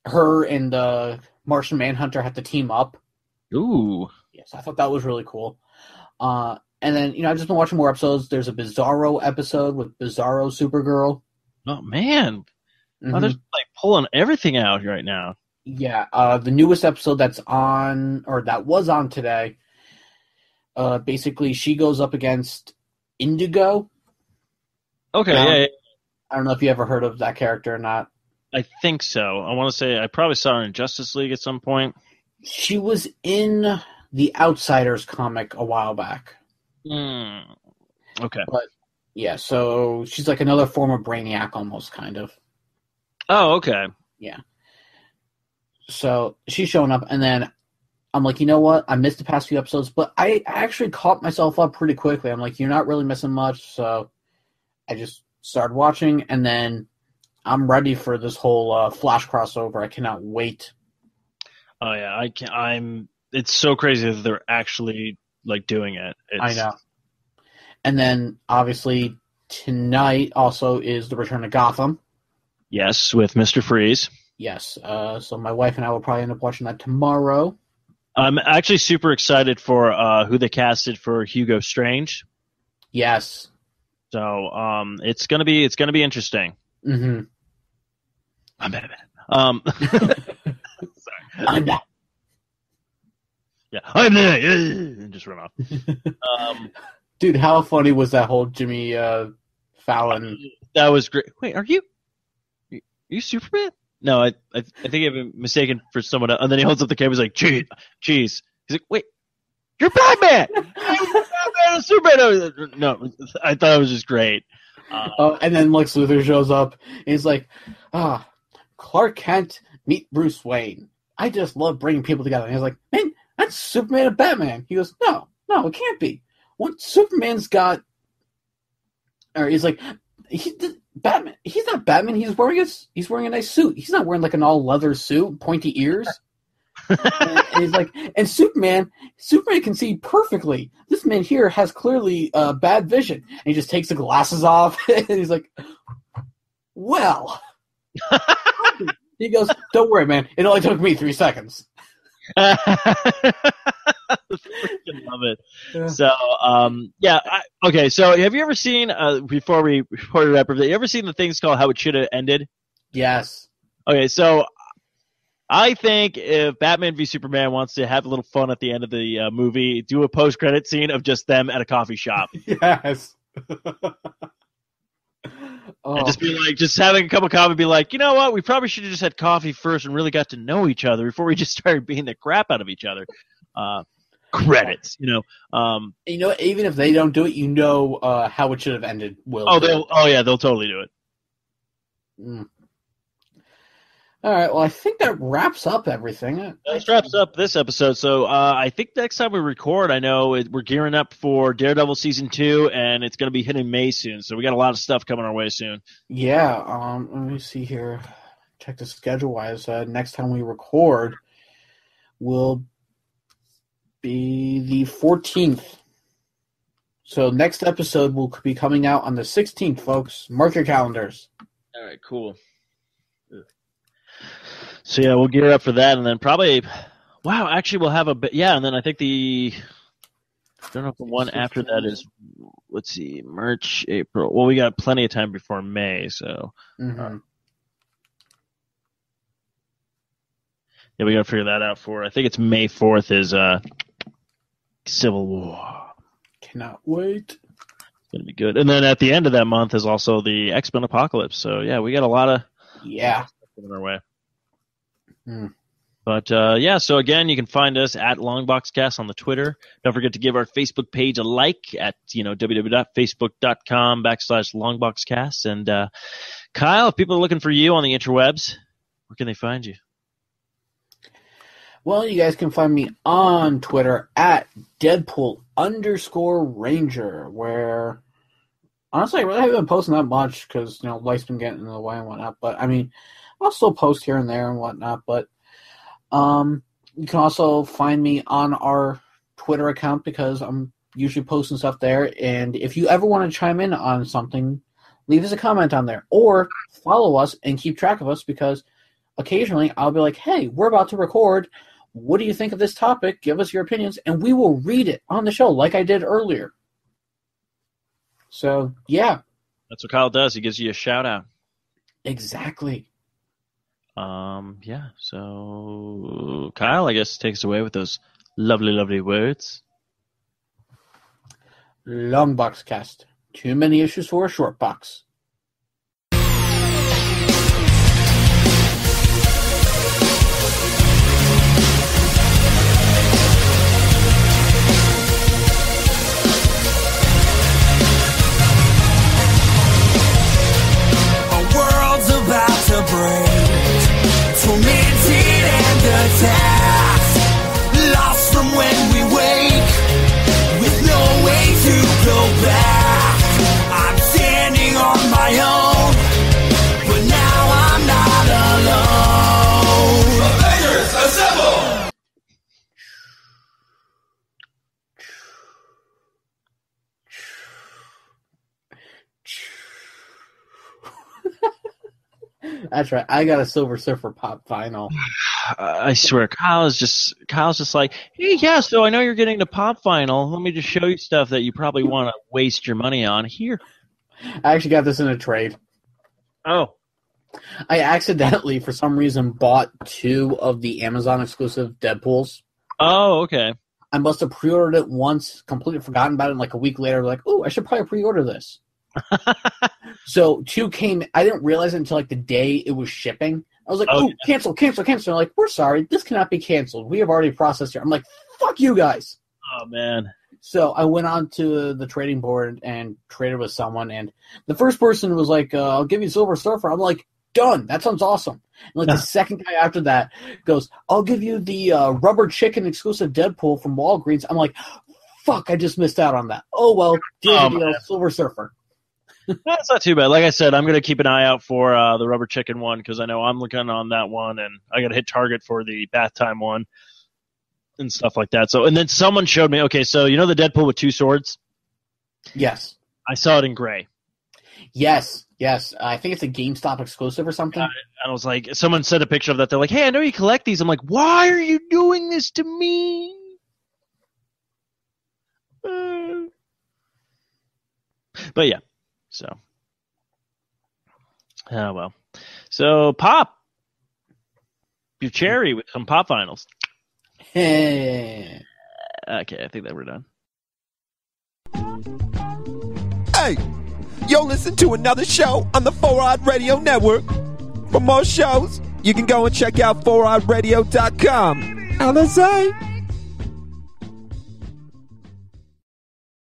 her and the Martian Manhunter have to team up. Ooh. Yes, I thought that was really cool. And then, I've just been watching more episodes. There's a Bizarro episode with Bizarro Supergirl. Oh, man. Mm-hmm. Oh, they're like pulling everything out right now. Yeah, the newest episode that was on today, basically she goes up against Indigo. Okay, yeah. I don't know if you ever heard of that character or not. I think so. I want to say I probably saw her in Justice League at some point. She was in the Outsiders comic a while back. Okay. But, yeah, so she's like another form of Brainiac almost, kind of. Oh, okay. Yeah. So she's showing up, and then I'm like, you know what? I missed the past few episodes, but I actually caught myself up pretty quickly. I'm like, you're not really missing much, so I just started watching, and then I'm ready for this whole Flash crossover. I cannot wait. Oh yeah, It's so crazy that they're actually like doing it. I know. And then obviously tonight also is the return of Gotham. Yes, with Mr. Freeze. Yes. So my wife and I will probably end up watching that tomorrow. I'm actually super excited for who they casted for Hugo Strange. Yes. So it's gonna be interesting. Mm-hmm. I'm bad. Sorry. I'm that. Yeah, I'm there. And just run off. Dude, how funny was that whole Jimmy Fallon? That was great. Wait, are you Superman? No, I think I've been mistaken for someone else. And then he holds up the camera. He's like, "Cheese." He's like, "Wait, you're Batman." You're Batman, Superman. No, I thought it was just great. And then Lex Luthor shows up. And he's like, Clark Kent meet Bruce Wayne. I just love bringing people together. And he's like, man, that's Superman and Batman. He goes, no, it can't be. What Superman's got? Or he's like, Batman. He's not Batman. He's wearing a nice suit. He's not wearing like an all leather suit, pointy ears. and he's like, and Superman can see perfectly. This man here has clearly bad vision. And he just takes the glasses off, and he's like, well. He goes, don't worry, man. It only took me 3 seconds. I freaking love it. Yeah. So, okay. So, have you ever seen before we wrap up? You ever seen the things called How It Should Have Ended? Yes. Okay, so I think if Batman v Superman wants to have a little fun at the end of the movie, do a post-credit scene of just them at a coffee shop. Yes. And just be like, just having a cup of coffee, be like, you know what? We probably should have just had coffee first and really got to know each other before we just started beating the crap out of each other. Credits, even if they don't do it, how it should have ended. They'll totally do it. Mm. All right. Well, I think that wraps up everything. That wraps up this episode. So I think next time we record, I know we're gearing up for Daredevil Season 2, and it's going to be hitting May soon. So we got a lot of stuff coming our way soon. Yeah. Let me see here. Check the schedule-wise. Next time we record will be the 14th. So next episode will be coming out on the 16th, folks. Mark your calendars. All right, cool. So, yeah, we'll gear up for that, and then probably – actually we'll have a bit – yeah, and then I think I don't know if the one after that is – let's see, March, April. Well, we got plenty of time before May, so mm-hmm. Yeah, we got to figure that out for – I think it's May 4th is Civil War. Cannot wait. It's going to be good. And then at the end of that month is also the X-Men Apocalypse. So, yeah, we got a lot of stuff coming our way. But yeah, so again, you can find us at Longbox Cast on the Twitter. Don't forget to give our Facebook page a like at www.facebook.com/LongboxCast. And Kyle, if people are looking for you on the interwebs, where can they find you? Well, you guys can find me on Twitter at Deadpool_Ranger, where honestly, I really haven't been posting that much because life's been getting in the way and whatnot. But I mean, I'll still post here and there and whatnot. But you can also find me on our Twitter account because I'm usually posting stuff there. And if you ever want to chime in on something, leave us a comment on there or follow us and keep track of us because occasionally I'll be like, hey, we're about to record. What do you think of this topic? Give us your opinions, and we will read it on the show like I did earlier. So, yeah. That's what Kyle does. He gives you a shout-out. Exactly. Yeah, so Kyle, I guess, takes away with those lovely, lovely words. Longbox Cast. Too many issues for a short box. A world's about to break. Tormented and attacked, lost from when we wake, with no way to go back. I'm standing on my own, but now I'm not alone. Avengers, assemble! That's right. I got a Silver Surfer pop vinyl. I swear, Kyle's just like, hey, yeah, so I know you're getting the pop vinyl. Let me just show you stuff that you probably want to waste your money on. Here. I actually got this in a trade. Oh. I accidentally, for some reason, bought 2 of the Amazon exclusive Deadpools. Oh, okay. I must have pre-ordered it once, completely forgotten about it, and like a week later, like, oh, I should probably pre-order this. So 2 came. I didn't realize it until like the day it was shipping. I was like, "Oh, yeah. cancel!" I'm like, "We're sorry, this cannot be canceled. We have already processed it." I'm like, "Fuck you guys!" Oh man. So I went on to the trading board and traded with someone, and the first person was like, "I'll give you Silver Surfer." I'm like, "Done. That sounds awesome." And like the second guy after that goes, "I'll give you the Rubber Chicken exclusive Deadpool from Walgreens." I'm like, "Fuck! I just missed out on that." Oh well, deal, Silver Surfer. That's not too bad. Like I said, I'm going to keep an eye out for the Rubber Chicken one because I know I'm looking on that one, and I got to hit Target for the Bath Time one and stuff like that. So, and then someone showed me. Okay, so you know the Deadpool with 2 swords? Yes. I saw it in gray. Yes. I think it's a GameStop exclusive or something. I was like, someone sent a picture of that. They're like, hey, I know you collect these. I'm like, why are you doing this to me? But yeah. So, oh well. So, pop your cherry with some pop vinyls. Hey. Okay, I think that we're done. Hey, you'll listen to another show on the 4-Odd Radio Network. For more shows, you can go and check out 4oddradio.com. LSA.